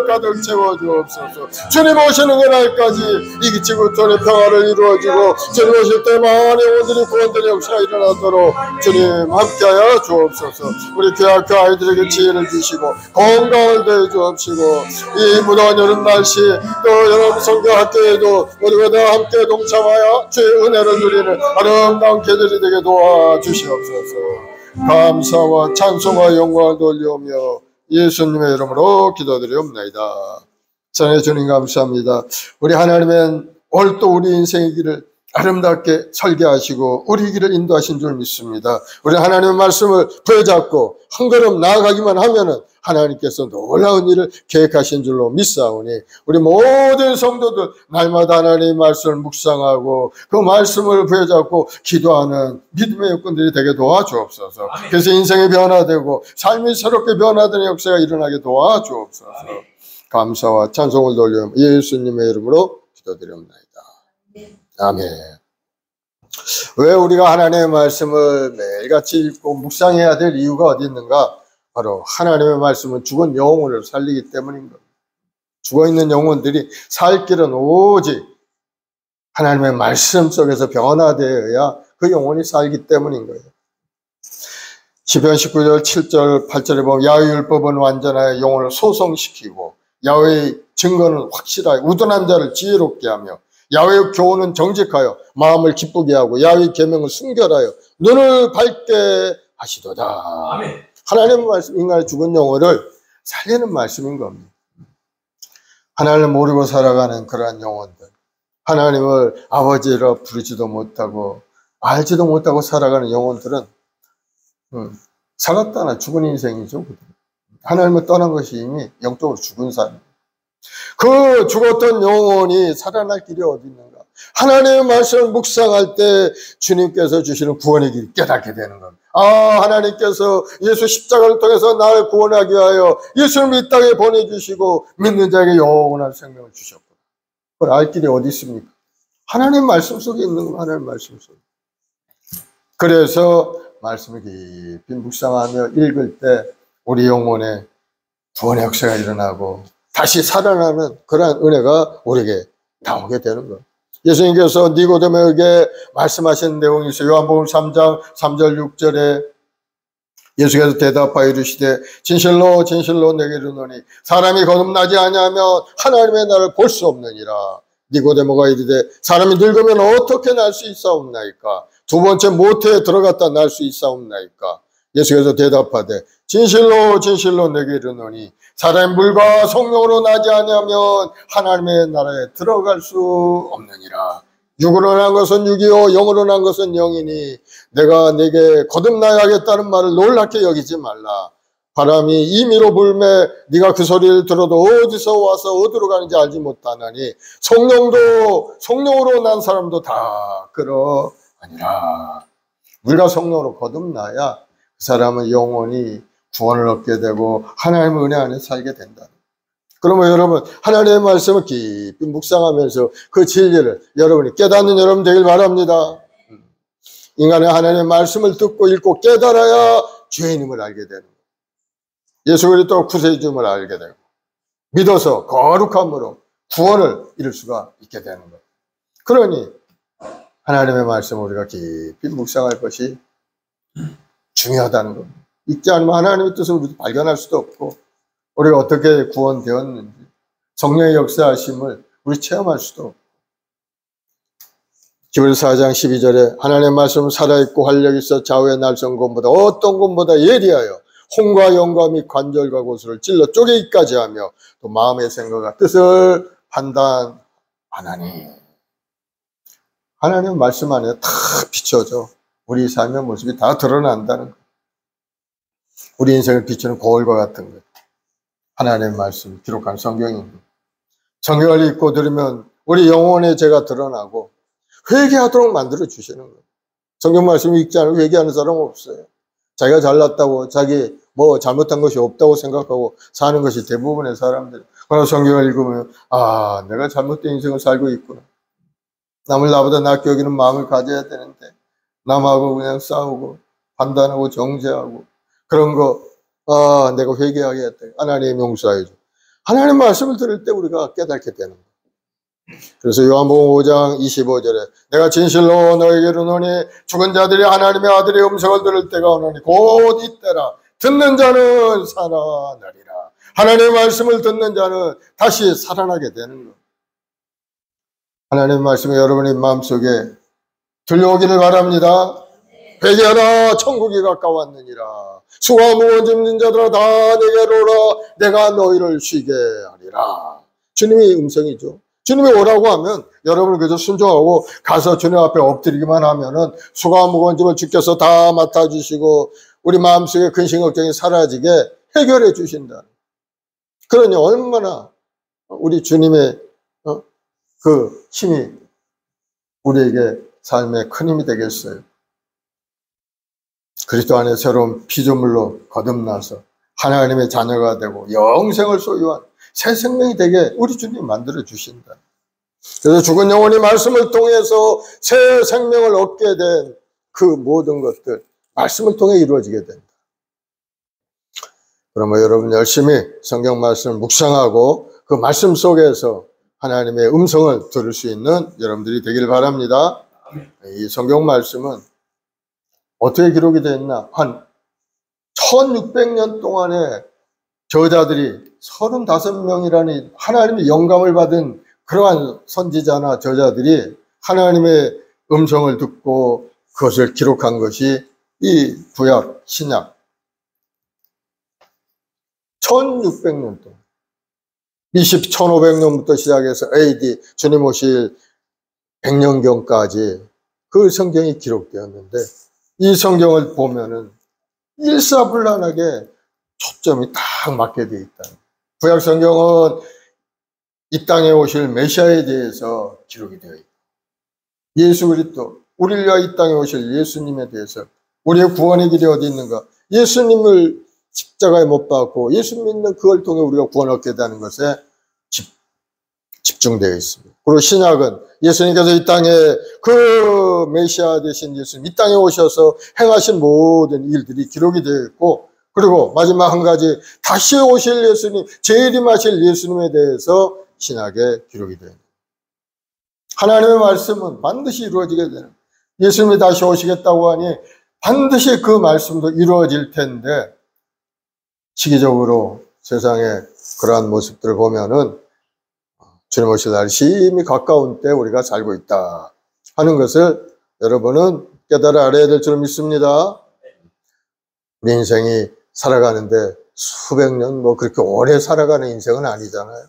[SPEAKER 4] 가득 채워주옵소서. 주님 오시는 그날까지 이 지구촌의 평화를 이루어지고 주님 오실 때 많은 영혼들이 구원되는 역사가 일어나도록 주님 함께하여 주옵소서. 우리 교학교 아이들에게 지혜를 주시고 건강을 더해 주옵시고 이 무더운 여름 날씨 또 여러분 성경학교에도 우리가 다 함께 동참하여 주의 은혜를 누리는 아름다운 계절이 되게 도와주시옵소서. 감사와 찬송과 영광을 돌리오며 예수님의 이름으로 기도드리옵나이다. 사랑의 주님 감사합니다. 우리 하나님은 오늘 또 우리 인생의 길을 아름답게 설계하시고 우리 길을 인도하신 줄 믿습니다. 우리 하나님의 말씀을 부여잡고 한 걸음 나아가기만 하면은 하나님께서 놀라운 일을 계획하신 줄로 믿사오니 우리 모든 성도들 날마다 하나님의 말씀을 묵상하고 그 말씀을 부여잡고 기도하는 믿음의 여건들이 되게 도와주옵소서. 그래서 인생이 변화되고 삶이 새롭게 변화되는 역사가 일어나게 도와주옵소서. 감사와 찬송을 돌려 예수님의 이름으로 기도드립니다. 아멘. 왜 우리가 하나님의 말씀을 매일같이 읽고 묵상해야 될 이유가 어디 있는가? 바로 하나님의 말씀은 죽은 영혼을 살리기 때문인 겁니다. 죽어있는 영혼들이 살 길은 오직 하나님의 말씀 속에서 변화되어야 그 영혼이 살기 때문인 거예요. 시편 19절 7절 8절에 보면 야훼 율법은 완전하여 영혼을 소성시키고 야훼의 증거는 확실하여 우둔한 자를 지혜롭게 하며 야훼의 교훈은 정직하여 마음을 기쁘게 하고 야훼의 계명은 순결하여 눈을 밝게 하시도다. 아멘. 하나님의 말씀, 인간의 죽은 영혼을 살리는 말씀인 겁니다. 하나님을 모르고 살아가는 그러한 영혼들, 하나님을 아버지라 부르지도 못하고 알지도 못하고 살아가는 영혼들은 살았다나 죽은 인생이죠. 하나님을 떠난 것이 이미 영적으로 죽은 삶. 그 죽었던 영혼이 살아날 길이 어디 있는가? 하나님의 말씀을 묵상할 때 주님께서 주시는 구원의 길을 깨닫게 되는 겁니다. 하나님께서 예수 십자가를 통해서 나를 구원하기 위하여 예수님을 이 땅에 보내주시고 믿는 자에게 영원한 생명을 주셨구나. 그걸 알 길이 어디 있습니까? 하나님 말씀 속에 있는 거, 하나님 말씀 속에. 그래서 말씀을 깊이 묵상하며 읽을 때 우리 영혼에 구원의 역사가 일어나고 다시 살아나는 그러한 은혜가 우리에게 나오게 되는 거예요. 예수님께서 니고데모에게 말씀하신 내용이 있어요. 요한복음 3장 3절 6절에 예수께서 대답하여 이르시되 진실로 진실로 내게 이르노니 사람이 거듭나지 아니하면 하나님의 나라를 볼 수 없느니라. 니고데모가 이르되 사람이 늙으면 어떻게 날 수 있사옵나이까? 두 번째 모태에 들어갔다 날 수 있사옵나이까? 예수께서 대답하되 진실로 진실로 내게 이르노니 사람이 물과 성령으로 나지 아니하면 하나님의 나라에 들어갈 수 없느니라. 육으로 난 것은 육이요 영으로 난 것은 영이니 내가 내게 거듭나야 하겠다는 말을 놀랍게 여기지 말라. 바람이 임의로 불매 네가 그 소리를 들어도 어디서 와서 어디로 가는지 알지 못하나니 성령으로 난 사람도 다 그러하니라. 우리가 성령으로 거듭나야 그 사람은 영원히 구원을 얻게 되고 하나님의 은혜 안에 살게 된다. 그러면 여러분 하나님의 말씀을 깊이 묵상하면서 그 진리를 여러분이 깨닫는 여러분 되길 바랍니다. 인간의 하나님의 말씀을 듣고 읽고 깨달아야 죄인임을 알게 되는 거예요. 예수 그리스도 구세주임을 알게 되고 믿어서 거룩함으로 구원을 이룰 수가 있게 되는 거예요. 그러니 하나님의 말씀을 우리가 깊이 묵상할 것이 중요하다는 겁니다. 읽지 않으면 하나님의 뜻을 우리도 발견할 수도 없고 우리가 어떻게 구원되었는지 성령의 역사하심을 우리 체험할 수도 없고 히브리서 4장 12절에 하나님의 말씀은 살아있고 활력이 있어 좌우의 날선 검보다 어떤 검보다 예리하여 혼과 영과 및 관절과 고수를 찔러 쪼개기까지 하며 또 마음의 생각과 뜻을 판단하나니 하나님의 말씀 안에 다 비춰져 우리 삶의 모습이 다 드러난다는 것. 우리 인생을 비추는 거울과 같은 것. 하나님의 말씀 기록한 성경입니다. 성경을 읽고 들으면 우리 영혼의 죄가 드러나고 회개하도록 만들어 주시는 거예요. 성경 말씀을 읽지 않으면 회개하는 사람은 없어요. 자기가 잘났다고 자기 뭐 잘못한 것이 없다고 생각하고 사는 것이 대부분의 사람들. 그러나 성경을 읽으면 아 내가 잘못된 인생을 살고 있구나. 남을 나보다 낫게 여기는 마음을 가져야 되는데 남하고 그냥 싸우고 판단하고 정죄하고 그런 거 내가 회개하겠다. 하나님 용서해 줘. 하나님 말씀을 들을 때 우리가 깨닫게 되는 거예요. 그래서 요한복음 5장 25절에 내가 진실로 너에게 이르노니 죽은 자들이 하나님의 아들의 음성을 들을 때가 오노니 곧 이때라. 듣는 자는 살아나리라. 하나님의 말씀을 듣는 자는 다시 살아나게 되는 거예요. 하나님의 말씀이 여러분의 마음속에 들려오기를 바랍니다. 회개하라 천국이 가까웠느니라. 수고하고 무거운 짐진 자들아 다 내게로 오라. 내가 너희를 쉬게 하리라. 주님의 음성이죠. 주님이 오라고 하면 여러분은 그저 순종하고 가서 주님 앞에 엎드리기만 하면은 수고하고 무거운 짐을 주께서 다 맡아주시고 우리 마음속에 근심 걱정이 사라지게 해결해 주신다. 그러니 얼마나 우리 주님의 그 힘이 우리에게 삶에 큰 힘이 되겠어요. 그리스도 안에 새로운 피조물로 거듭나서 하나님의 자녀가 되고 영생을 소유한 새 생명이 되게 우리 주님 만들어 주신다. 그래서 죽은 영혼이 말씀을 통해서 새 생명을 얻게 된 그 모든 것들 말씀을 통해 이루어지게 된다. 그러면 여러분 열심히 성경 말씀을 묵상하고 그 말씀 속에서 하나님의 음성을 들을 수 있는 여러분들이 되길 바랍니다. 이 성경 말씀은 어떻게 기록이 되어 있나? 한 1600년 동안에 저자들이 35명이라는 하나님의 영감을 받은 그러한 선지자나 저자들이 하나님의 음성을 듣고 그것을 기록한 것이 이 구약, 신약 1600년 동안 BC 1500년부터 시작해서 AD 주님 오실 100년경까지 그 성경이 기록되었는데 이 성경을 보면은 일사불란하게 초점이 딱 맞게 되어 있다. 구약 성경은 이 땅에 오실 메시아에 대해서 기록이 되어 있고 예수 그리스도 우리를 위하여 이 땅에 오실 예수님에 대해서 우리의 구원의 길이 어디 있는가? 예수님을 십자가에 못 박고 예수 믿는 그걸 통해 우리가 구원 얻게 되는 것에 집중되어 있습니다. 그리고 신약은 예수님께서 이 땅에 그 메시아 되신 예수님 이 땅에 오셔서 행하신 모든 일들이 기록이 되어 있고 그리고 마지막 한 가지, 다시 오실 예수님, 재림하실 예수님에 대해서 신약에 기록이 됩니다. 하나님의 말씀은 반드시 이루어지게 되는, 예수님이 다시 오시겠다고 하니 반드시 그 말씀도 이루어질 텐데, 시기적으로 세상에 그러한 모습들을 보면은 주님 오실 날이 심히 가까운 때 우리가 살고 있다 하는 것을 여러분은 깨달아 알아야 될 줄 믿습니다. 우리 인생이 살아가는데 수백 년 그렇게 오래 살아가는 인생은 아니잖아요.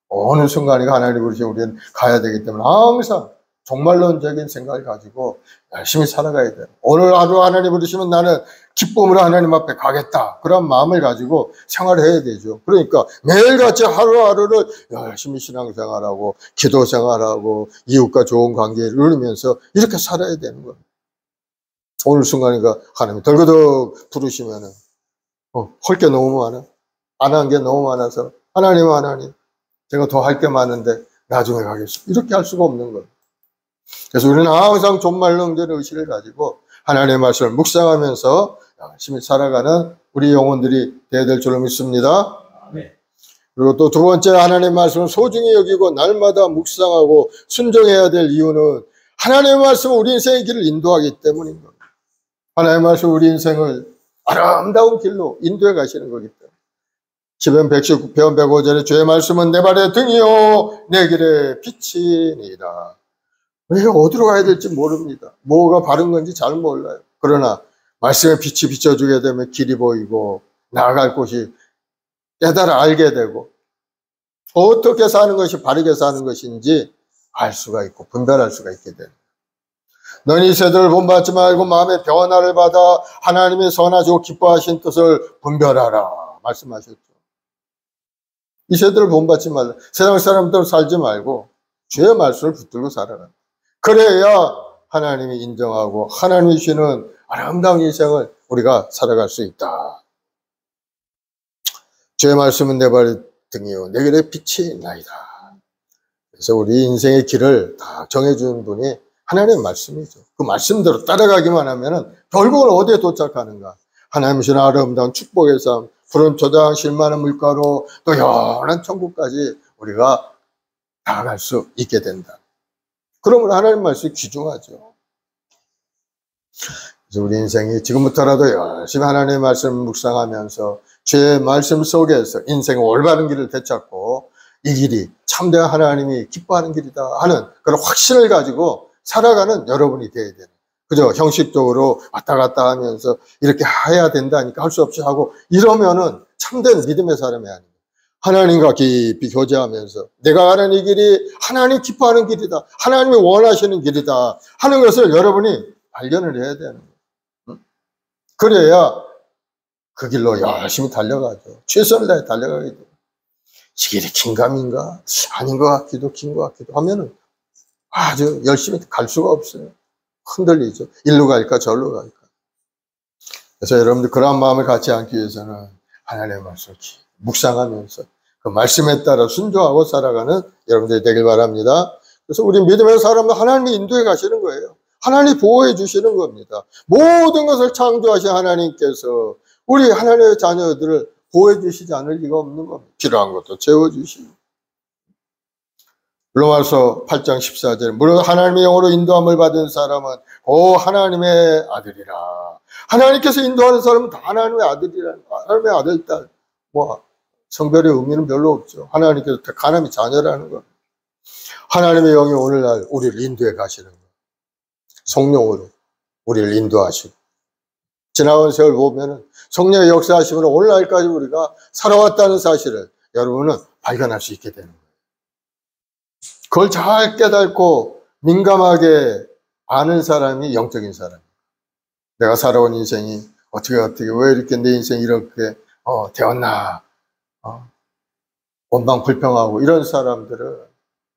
[SPEAKER 4] 어느 순간인가 하나님 부르시고 우리는 가야 되기 때문에 항상 종말론적인 생각을 가지고 열심히 살아가야 돼요. 오늘 하루 하나님 부르시면 나는 기쁨으로 하나님 앞에 가겠다. 그런 마음을 가지고 생활해야 되죠. 그러니까 매일같이 하루하루를 열심히 신앙생활하고 기도생활하고 이웃과 좋은 관계를 이루면서 이렇게 살아야 되는 거예요. 오늘 순간인가 하나님이 덜그덕 부르시면은 할 게 너무 많아. 안 한 게 너무 많아서 하나님 제가 더 할 게 많은데 나중에 가겠습니다. 이렇게 할 수가 없는 거예요. 그래서 우리는 항상 종말론적인 의식을 가지고 하나님의 말씀을 묵상하면서 열심히 살아가는 우리 영혼들이 되어야 될 줄로 믿습니다. 그리고 또 두 번째, 하나님의 말씀을 소중히 여기고 날마다 묵상하고 순종해야 될 이유는 하나님의 말씀은 우리 인생의 길을 인도하기 때문인 겁니다. 하나님의 말씀은 우리 인생을 아름다운 길로 인도해 가시는 거기 때문에 시편 119편 105절에 주의 말씀은 내 발의 등이요 내 길의 빛이니라. 우리가 어디로 가야 될지 모릅니다. 뭐가 바른 건지 잘 몰라요. 그러나 말씀의 빛이 비춰주게 되면 길이 보이고 나아갈 곳이 깨달아 알게 되고 어떻게 사는 것이 바르게 사는 것인지 알 수가 있고 분별할 수가 있게 됩니다. 너희 세대를 본받지 말고 마음의 변화를 받아 하나님의 선하시고 기뻐하신 뜻을 분별하라 말씀하셨죠. 이 세대를 본받지 말라. 세상 사람들 살지 말고 주의 말씀을 붙들고 살아라. 그래야 하나님이 인정하고 하나님이 주시는 아름다운 인생을 우리가 살아갈 수 있다. 주의 말씀은 내 발의 등이요 내 길의 빛이 나이다. 그래서 우리 인생의 길을 다 정해준 분이 하나님의 말씀이죠. 그 말씀대로 따라가기만 하면은 결국은 어디에 도착하는가? 하나님 주시는 아름다운 축복의 삶, 푸른 초장, 실만한 물가로 또 연한 천국까지 우리가 나아갈 수 있게 된다. 그러므로 하나님 말씀이 귀중하죠. 그래서 우리 인생이 지금부터라도 열심히 하나님의 말씀을 묵상하면서 주의 말씀 속에서 인생의 올바른 길을 되찾고 이 길이 참된 하나님이 기뻐하는 길이다 하는 그런 확신을 가지고 살아가는 여러분이 되어야 되는. 그죠? 형식적으로 왔다 갔다 하면서 이렇게 해야 된다니까 할 수 없이 하고 이러면은 참된 믿음의 사람이 아닙니다. 하나님과 깊이 교제하면서 내가 가는 이 길이 하나님 기뻐하는 길이다. 하나님이 원하시는 길이다 하는 것을 여러분이 발견을 해야 되는 거예요. 그래야 그 길로 열심히 달려가죠. 최선을 다해 달려가게 돼요. 이 길이 긴감인가? 아닌 것 같기도 긴 것 같기도 하면은 아주 열심히 갈 수가 없어요. 흔들리죠. 일로 갈까 절로 갈까. 그래서 여러분들 그러한 마음을 갖지 않기 위해서는 하나님의 말씀을 묵상하면서 그 말씀에 따라 순종하고 살아가는 여러분들이 되길 바랍니다. 그래서 우리 믿음의 사람은 하나님이 인도해 가시는 거예요. 하나님이 보호해 주시는 겁니다. 모든 것을 창조하신 하나님께서 우리 하나님의 자녀들을 보호해 주시지 않을 리가 없는 겁니다. 필요한 것도 채워주시고. 로마서 8장 14절 무릇 하나님의 영으로 인도함을 받은 사람은 하나님의 아들이라. 하나님께서 인도하는 사람은 다 하나님의 아들이라. 하나님의 아들, 딸. 성별의 의미는 별로 없죠. 하나님께서 하나님의 자녀라는 것. 하나님의 영이 오늘날 우리를 인도해 가시는 것. 성령으로 우리를 인도하시고. 지나간 세월 보면은 성령의 역사하심으로 오늘날까지 우리가 살아왔다는 사실을 여러분은 발견할 수 있게 되는 거예요. 그걸 잘 깨닫고 민감하게 아는 사람이 영적인 사람이에요. 내가 살아온 인생이 어떻게 왜 이렇게 내 인생이 이렇게 되었나 원망 불평하고 이런 사람들은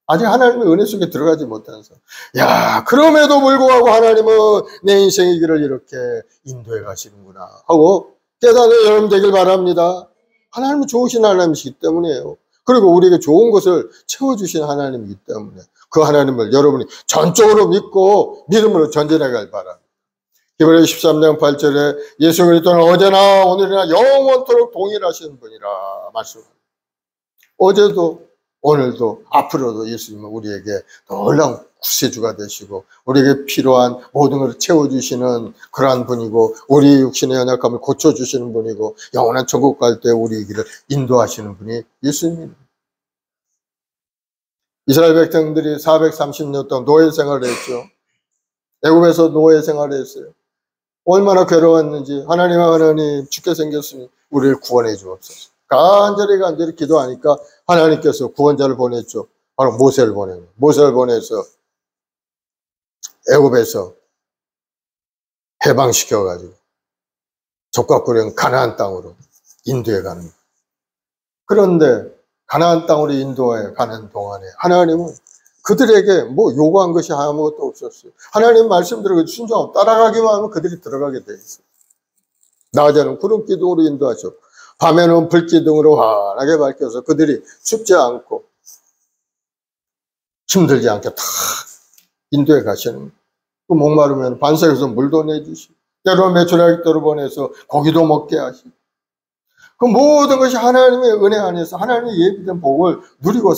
[SPEAKER 4] 아직 하나님의 은혜 속에 들어가지 못하는 사람. 야, 그럼에도 불구하고 하나님은 내 인생의 길을 이렇게 인도해 가시는구나 하고 깨닫는 여러분 되길 바랍니다. 하나님은 좋으신 하나님이시기 때문이에요. 그리고 우리에게 좋은 것을 채워주신 하나님이기 때문에 그 하나님을 여러분이 전적으로 믿고 믿음으로 전진해 갈 바랍니다. 히브리 13장 8절에 예수 그리스도는 어제나 오늘이나 영원토록 동일하신 분이라 말씀합니다. 어제도 오늘도 앞으로도 예수님은 우리에게 놀라운 구세주가 되시고 우리에게 필요한 모든 것을 채워주시는 그러한 분이고 우리 육신의 연약함을 고쳐주시는 분이고 영원한 천국 갈 때 우리 길을 인도하시는 분이 예수님입니다. 이스라엘 백성들이 430년 동안 노예 생활을 했죠. 애굽에서 노예 생활을 했어요. 얼마나 괴로웠는지 하나님 죽게 생겼으니 우리를 구원해 주옵소서. 간절히 기도하니까 하나님께서 구원자를 보냈죠. 바로 모세를 보내서 애굽에서 해방시켜가지고 족각구령 가나안 땅으로 인도해 가는 거예요. 그런데 가나안 땅으로 인도해 가는 동안에 하나님은 그들에게 뭐 요구한 것이 아무것도 없었어요. 하나님 말씀대로 순종하고 따라가기만 하면 그들이 들어가게 돼 있어요. 낮에는 구름 기둥으로 인도하셨고 밤에는 불 기둥으로 환하게 밝혀서 그들이 춥지 않고 힘들지 않게 다 인도해 가시는 거예요. 그 목마르면 반석에서 물도 내주시고 때로 메추라기 떼로 보내서 고기도 먹게 하시고 그 모든 것이 하나님의 은혜 안에서 하나님의 예비된 복을 누리고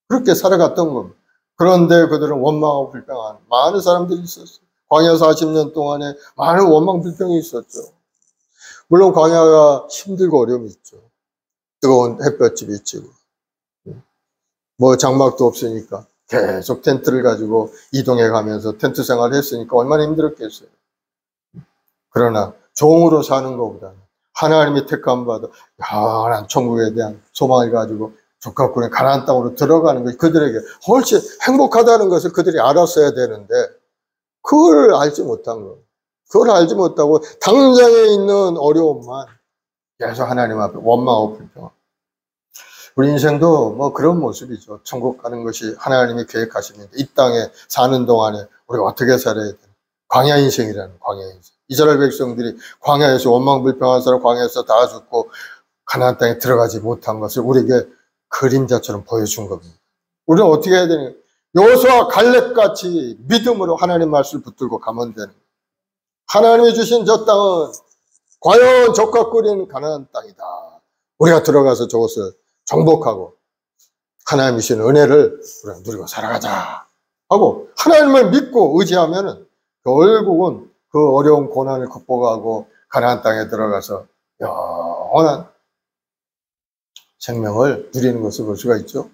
[SPEAKER 4] 그렇게 살아갔던 겁니다. 그런데 그들은 원망하고 불평하는 많은 사람들이 있었어요. 광야 40년 동안에 많은 원망 불평이 있었죠. 물론 광야가 힘들고 어려움이 있죠. 뜨거운 햇볕이 비치고 뭐 장막도 없으니까 계속 텐트를 가지고 이동해 가면서 텐트 생활을 했으니까 얼마나 힘들었겠어요. 그러나 종으로 사는 것보다는 하나님이 택함 받아 영원한 천국에 대한 소망을 가지고 족각군의 가나안 땅으로 들어가는 것이 그들에게 훨씬 행복하다는 것을 그들이 알았어야 되는데 그걸 알지 못한 거예요. 그걸 알지 못하고 당장에 있는 어려움만 계속 하나님 앞에 원망하고 불평하고 우리 인생도 뭐 그런 모습이죠. 천국 가는 것이 하나님이 계획하십니다. 이 땅에 사는 동안에 우리가 어떻게 살아야 되나. 광야 인생이라는 광야 인생. 이스라엘 백성들이 광야에서 원망 불평한 사람 광야에서 다 죽고 가나안 땅에 들어가지 못한 것을 우리에게 그림자처럼 보여준 겁니다. 우리는 어떻게 해야 되냐. 여호수아 갈렙같이 믿음으로 하나님 말씀을 붙들고 가면 되는 거예요. 하나님이 주신 저 땅은 과연 족각거리는 가나안 땅이다. 우리가 들어가서 저것을 정복하고 하나님이 주신 은혜를 우리가 누리고 살아가자 하고 하나님을 믿고 의지하면은 결국은 그 어려운 고난을 극복하고 가나안 땅에 들어가서 영원한 생명을 누리는 것을 볼 수가 있죠.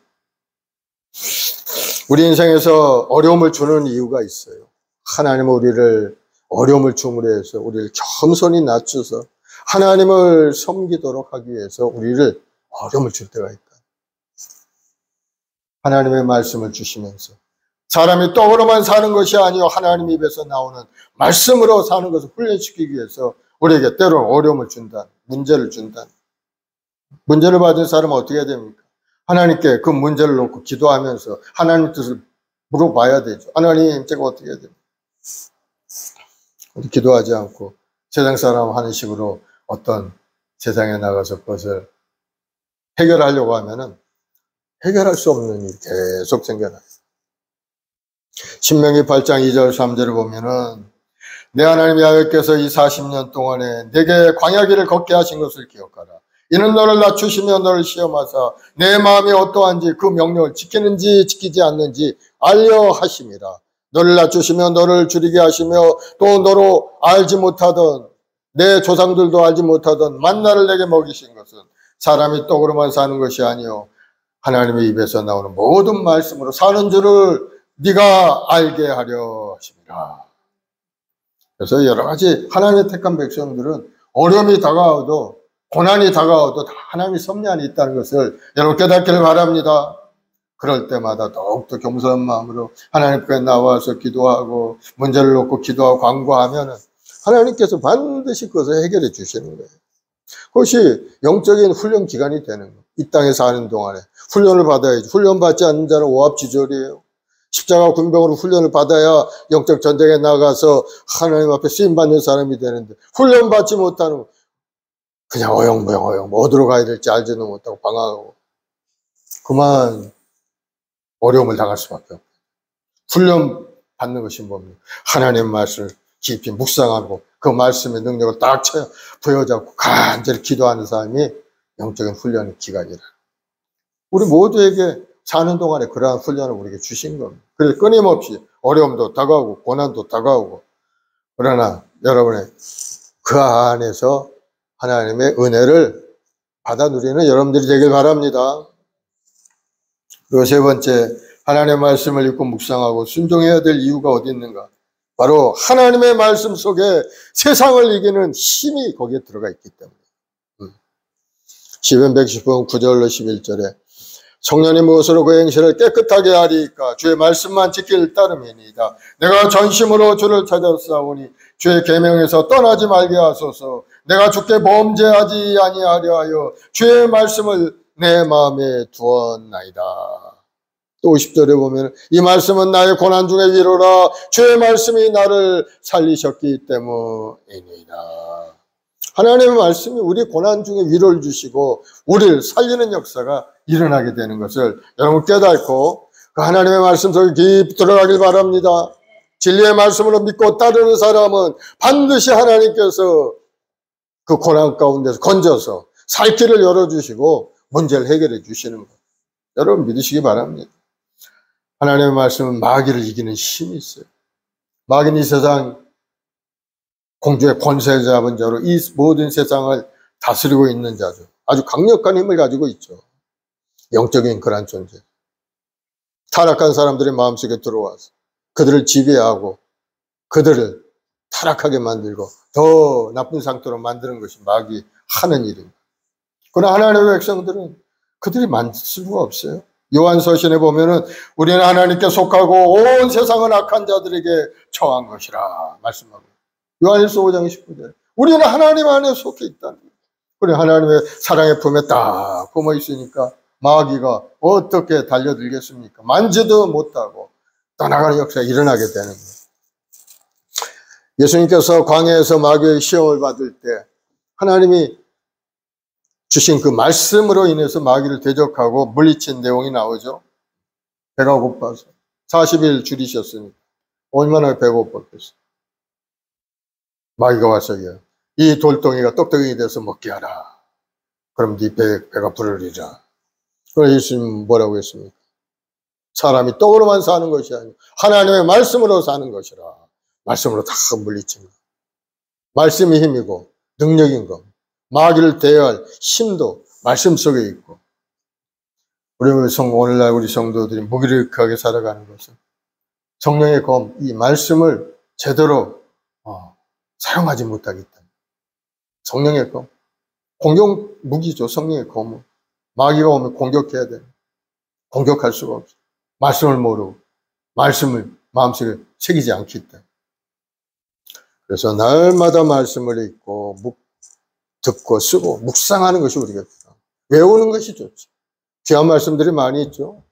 [SPEAKER 4] 우리 인생에서 어려움을 주는 이유가 있어요. 하나님은 우리를 어려움을 줌으로 해서 우리를 겸손히 낮춰서 하나님을 섬기도록 하기 위해서 우리를 어려움을 줄 때가 있다. 하나님의 말씀을 주시면서 사람이 떡으로만 사는 것이 아니요 하나님 입에서 나오는 말씀으로 사는 것을 훈련시키기 위해서 우리에게 때로는 어려움을 준다. 문제를 준다. 문제를 받은 사람은 어떻게 해야 됩니까? 하나님께 그 문제를 놓고 기도하면서 하나님 뜻을 물어봐야 되죠. 하나님 제가 어떻게 해야 됩니까? 기도하지 않고 세상 사람 하는 식으로 어떤 세상에 나가서 그것을 해결하려고 하면은 해결할 수 없는 일이 계속 생겨나요. 신명기 8장 2절 3절을 보면은 내 하나님 야훼께서 이 40년 동안에 내게 광야길을 걷게 하신 것을 기억하라. 이는 너를 낮추시며 너를 시험하사 내 마음이 어떠한지 그 명령을 지키는지 지키지 않는지 알려 하심이라. 너를 낮추시며 너를 줄이게 하시며 또 너로 알지 못하던 내 조상들도 알지 못하던 만나를 내게 먹이신 것은 사람이 떡으로만 사는 것이 아니요 하나님의 입에서 나오는 모든 말씀으로 사는 줄을 네가 알게 하려 하심이라. 그래서 여러 가지 하나님의 택한 백성들은 어려움이 다가와도 고난이 다가와도 다 하나님의 섭리 안에 있다는 것을 여러분 깨닫기를 바랍니다. 그럴 때마다 더욱더 겸손한 마음으로 하나님께 나와서 기도하고 문제를 놓고 기도하고 간구하면 하나님께서 반드시 그것을 해결해 주시는 거예요. 그것이 영적인 훈련 기간이 되는 거예요. 이 땅에 사는 동안에 훈련을 받아야지. 훈련 받지 않는 자는 오합지졸이에요. 십자가 군병으로 훈련을 받아야 영적 전쟁에 나가서 하나님 앞에 쓰임받는 사람이 되는데 훈련 받지 못하는 그냥 어영부영 어디로 가야 될지 알지도 못하고 방황하고 그만 어려움을 당할 수밖에 없어요. 훈련 받는 것이 뭡니까? 하나님 말씀을 깊이 묵상하고 그 말씀의 능력을 딱 부여잡고 간절히 기도하는 사람이 영적인 훈련의 기간이라. 우리 모두에게 사는 동안에 그러한 훈련을 우리에게 주신 겁니다. 그래서 끊임없이 어려움도 다가오고 고난도 다가오고, 그러나 여러분의 그 안에서 하나님의 은혜를 받아 누리는 여러분들이 되길 바랍니다. 그리고 세 번째, 하나님의 말씀을 읽고 묵상하고 순종해야 될 이유가 어디 있는가? 바로 하나님의 말씀 속에 세상을 이기는 힘이 거기에 들어가 있기 때문에. 시편 110편 9절로 11절에 청년이 무엇으로 그 행실을 깨끗하게 하리까? 주의 말씀만 지킬 따름이니이다. 내가 전심으로 주를 찾았사오니 주의 계명에서 떠나지 말게 하소서. 내가 주께 범죄하지 아니하려 하여 주의 말씀을 내 마음에 두었나이다. 또 50절에 보면 이 말씀은 나의 고난 중의 위로라. 주의 말씀이 나를 살리셨기 때문이니이다. 하나님의 말씀이 우리 고난 중에 위로를 주시고 우리를 살리는 역사가 일어나게 되는 것을 여러분 깨닫고 그 하나님의 말씀 속에 깊이 들어가길 바랍니다. 진리의 말씀으로 믿고 따르는 사람은 반드시 하나님께서 그 고난 가운데서 건져서 살 길을 열어주시고 문제를 해결해 주시는 것, 여러분 믿으시기 바랍니다. 하나님의 말씀은 마귀를 이기는 힘이 있어요. 마귀는 이 세상 공주의 권세 잡은 자로 이 모든 세상을 다스리고 있는 자죠. 아주 강력한 힘을 가지고 있죠. 영적인 그런 존재. 타락한 사람들의 마음속에 들어와서 그들을 지배하고 그들을 타락하게 만들고 더 나쁜 상태로 만드는 것이 마귀 하는 일입니다. 그러나 하나님의 백성들은 그들이 만들 수가 없어요. 요한서신에 보면은 우리는 하나님께 속하고 온 세상은 악한 자들에게 처한 것이라 말씀하고, 요한일서 5장 19절 우리는 하나님 안에 속해 있다는 거예요. 그래 하나님의 사랑의 품에 딱 품어 있으니까 마귀가 어떻게 달려들겠습니까? 만지도 못하고 떠나가는 역사가 일어나게 되는 거예요. 예수님께서 광야에서 마귀의 시험을 받을 때 하나님이 주신 그 말씀으로 인해서 마귀를 대적하고 물리친 내용이 나오죠. 배가 고파서 40일 줄이셨으니까 얼마나 배고팠겠어요. 마귀가 와서 이 돌덩이가 떡덩이 돼서 먹게 하라. 그럼 네 배가 부르리라. 그래서 예수님 뭐라고 했습니까? 사람이 떡으로만 사는 것이 아니고 하나님의 말씀으로 사는 것이라. 말씀으로 다 물리친 것. 말씀이 힘이고 능력인 것. 마귀를 대할 힘도 말씀 속에 있고, 오늘날 우리 성도들이 무기력하게 살아가는 것은 성령의 검, 이 말씀을 제대로 사용하지 못하기 때문에. 성령의 검, 공격 무기죠. 성령의 검은 마귀가 오면 공격해야 돼요. 공격할 수가 없어요. 말씀을 모르고 말씀을 마음속에 새기지 않기 때문에. 그래서 날마다 말씀을 읽고 듣고 쓰고 묵상하는 것이 우리가 외우는 것이 좋죠. 귀한 말씀들이 많이 있죠.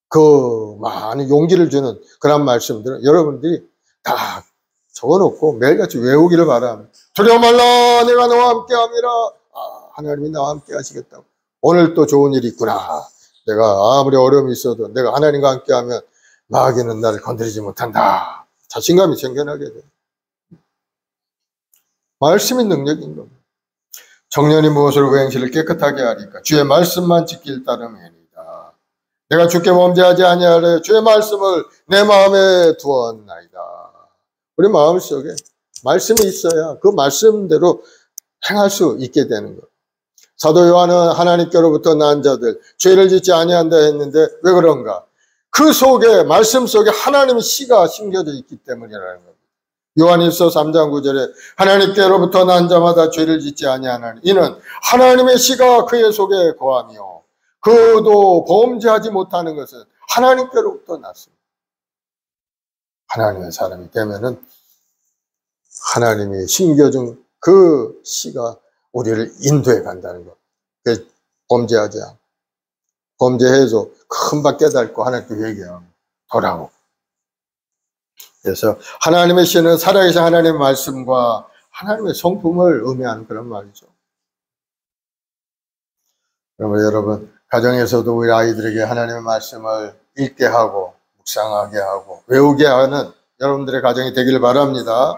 [SPEAKER 4] 그 많은 용기를 주는 그런 말씀들은 여러분들이 다 적어놓고 매일같이 외우기를 바랍니다. 두려워 말라, 내가 너와 함께 함이라. 하나님이 나와 함께 하시겠다고. 오늘 또 좋은 일이 있구나. 내가 아무리 어려움이 있어도 내가 하나님과 함께 하면 마귀는 나를 건드리지 못한다. 자신감이 생겨나게 돼요. 말씀이 능력인 겁니다. 청년이 무엇으로 그 행실을 깨끗하게 하리까? 주의 말씀만 지킬 따름이니이다. 내가 주께 범죄하지 아니하려 주의 말씀을 내 마음에 두었나이다. 우리 마음속에 말씀이 있어야 그 말씀대로 행할 수 있게 되는 것. 사도 요한은 하나님께로부터 난 자들 죄를 짓지 아니한다 했는데 왜 그런가? 그 속에 말씀 속에 하나님의 씨가 심겨져 있기 때문이라는 겁니다. 요한일서 3장 9절에 하나님께로부터 난 자마다 죄를 짓지 아니하나니 이는 하나님의 씨가 그의 속에 거하며 그도 범죄하지 못하는 것은 하나님께로부터 났습니다. 하나님의 사람이 되면은 하나님이 심겨준 그 씨가 우리를 인도해 간다는 것. 범죄하지 않고 범죄해서 금방 깨닫고 하나님께 회개하고 돌아오고. 그래서 하나님의 씨는 살아계신 하나님의 말씀과 하나님의 성품을 의미하는 그런 말이죠. 그러면 여러분 가정에서도 우리 아이들에게 하나님의 말씀을 읽게 하고 묵상하게 하고 외우게 하는 여러분들의 가정이 되기를 바랍니다.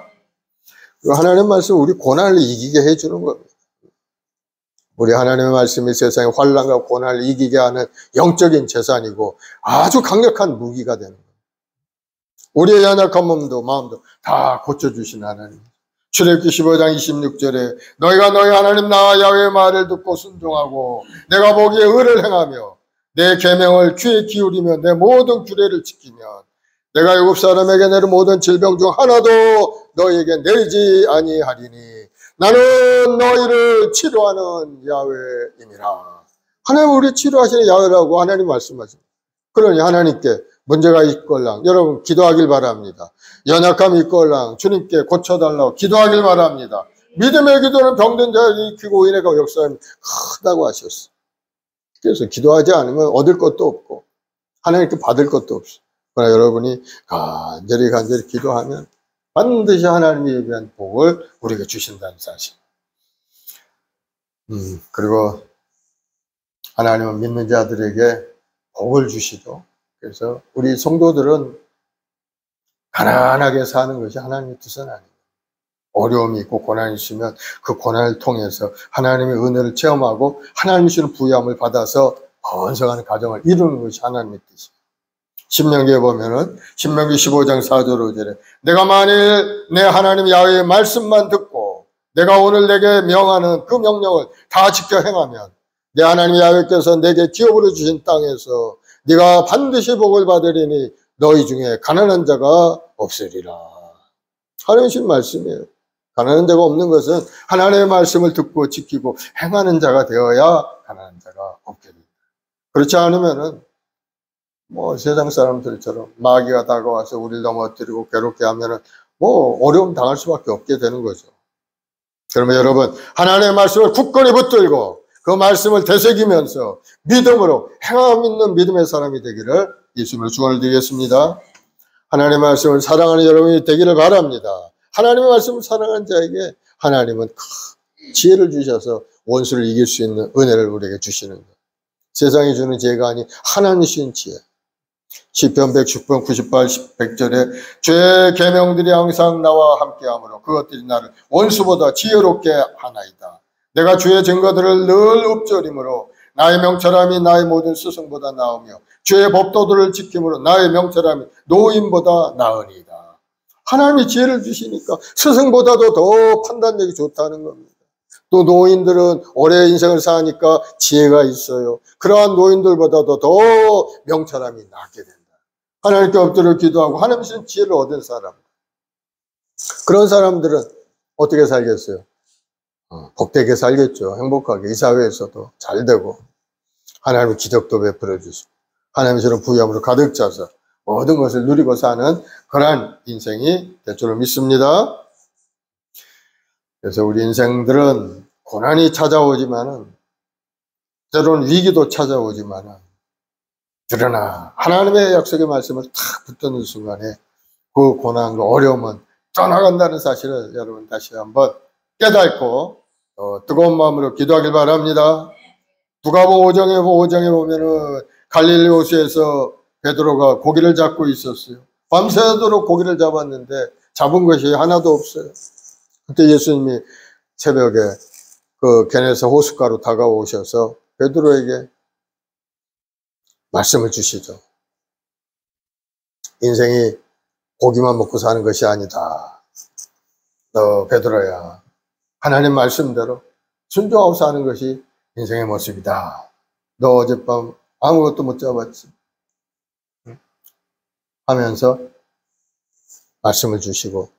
[SPEAKER 4] 하나님의 말씀 우리 고난을 이기게 해주는 겁니다. 우리 하나님의 말씀이 세상의 환난과 고난을 이기게 하는 영적인 재산이고 아주 강력한 무기가 되는 거예요. 우리의 연약한 몸도 마음도 다 고쳐주신 하나님. 출애굽기 15장 26절에 너희가 너희 하나님 나 야훼의 말을 듣고 순종하고 내가 보기에 의를 행하며 내 계명을 귀에 기울이며 내 모든 규례를 지키면 내가 애굽 사람에게 내는 모든 질병 중 하나도 너희에게 내리지 아니하리니 나는 너희를 치료하는 야훼임이라. 하나님 우리 치료하시는 야훼라고 하나님 말씀하십니다. 그러니 하나님께 문제가 있걸랑 여러분 기도하길 바랍니다. 연약함이 있걸랑 주님께 고쳐달라고 기도하길 바랍니다. 믿음의 기도는 병든 자를 일으키고 은혜가 역사하면 크다고 하셨어요. 그래서 기도하지 않으면 얻을 것도 없고 하나님께 받을 것도 없어요. 그러나 여러분이 간절히 기도하면 반드시 하나님이 예비한 복을 우리에게 주신다는 사실. 그리고 하나님은 믿는 자들에게 복을 주시죠. 그래서 우리 성도들은 가난하게 사는 것이 하나님의 뜻은 아닙니다. 어려움이 있고 고난이 있으면 그 고난을 통해서 하나님의 은혜를 체험하고 하나님이 주는 부유함을 받아서 번성하는 가정을 이루는 것이 하나님의 뜻이에요. 신명기에 보면은 신명기 15장 4절 5절에 내가 만일 내 하나님 야훼의 말씀만 듣고 내가 오늘 내게 명하는 그 명령을 다 지켜 행하면 내 하나님 야훼께서 내게 기업으로 주신 땅에서 네가 반드시 복을 받으리니 너희 중에 가난한 자가 없으리라. 하나님 주신 말씀이에요. 가난한 자가 없는 것은 하나님의 말씀을 듣고 지키고 행하는 자가 되어야 가난한 자가 없게 됩니다. 그렇지 않으면은 세상 사람들처럼 마귀가 다가와서 우리를 넘어뜨리고 괴롭게 하면은 어려움 당할 수밖에 없게 되는 거죠. 그러면 여러분 하나님의 말씀을 굳건히 붙들고 그 말씀을 되새기면서 믿음으로 행함 있는 믿음의 사람이 되기를 예수님으로 축원을 드리겠습니다. 하나님의 말씀을 사랑하는 여러분이 되기를 바랍니다. 하나님의 말씀을 사랑하는 자에게 하나님은 큰 지혜를 주셔서 원수를 이길 수 있는 은혜를 우리에게 주시는 거예요. 세상이 주는 지혜가 아닌 하나님이 주신 지혜. 시편 110편 98, 100절에 죄의 계명들이 항상 나와 함께하므로 그것들이 나를 원수보다 지혜롭게 하나이다. 내가 주의 증거들을 늘 읊조림으로 나의 명철함이 나의 모든 스승보다 나으며 주의 법도들을 지킴으로 나의 명철함이 노인보다 나으니이다. 하나님이 지혜를 주시니까 스승보다도 더 판단력이 좋다는 겁니다. 또 노인들은 오래 인생을 사니까 지혜가 있어요. 그러한 노인들보다도 더 명철함이 낫게 된다. 하나님께 엎드려 기도하고 하나님 주신 지혜를 얻은 사람, 그런 사람들은 어떻게 살겠어요? 복되게 살겠죠. 행복하게 이 사회에서도 잘 되고 하나님의 기적도 베풀어 주시고 하나님의 저런 부유함으로 가득 차서 모든 것을 누리고 사는 그러한 인생이 될 줄을 믿습니다. 그래서 우리 인생들은 고난이 찾아오지만은 때로는 위기도 찾아오지만은 그러나 하나님의 약속의 말씀을 탁 붙드는 순간에 그 고난과 어려움은 떠나간다는 사실을 여러분 다시 한번 깨닫고 뜨거운 마음으로 기도하길 바랍니다. 누가복음 5장에 보면은 갈릴리 호수에서 베드로가 고기를 잡고 있었어요. 밤새도록 고기를 잡았는데 잡은 것이 하나도 없어요. 그때 예수님이 새벽에 그 게네사 호숫가로 다가오셔서 베드로에게 말씀을 주시죠. 인생이 고기만 먹고 사는 것이 아니다. 너 베드로야, 하나님 말씀대로 순종하고 사는 것이 인생의 모습이다. 너 어젯밤 아무것도 못 잡았지 하면서 말씀을 주시고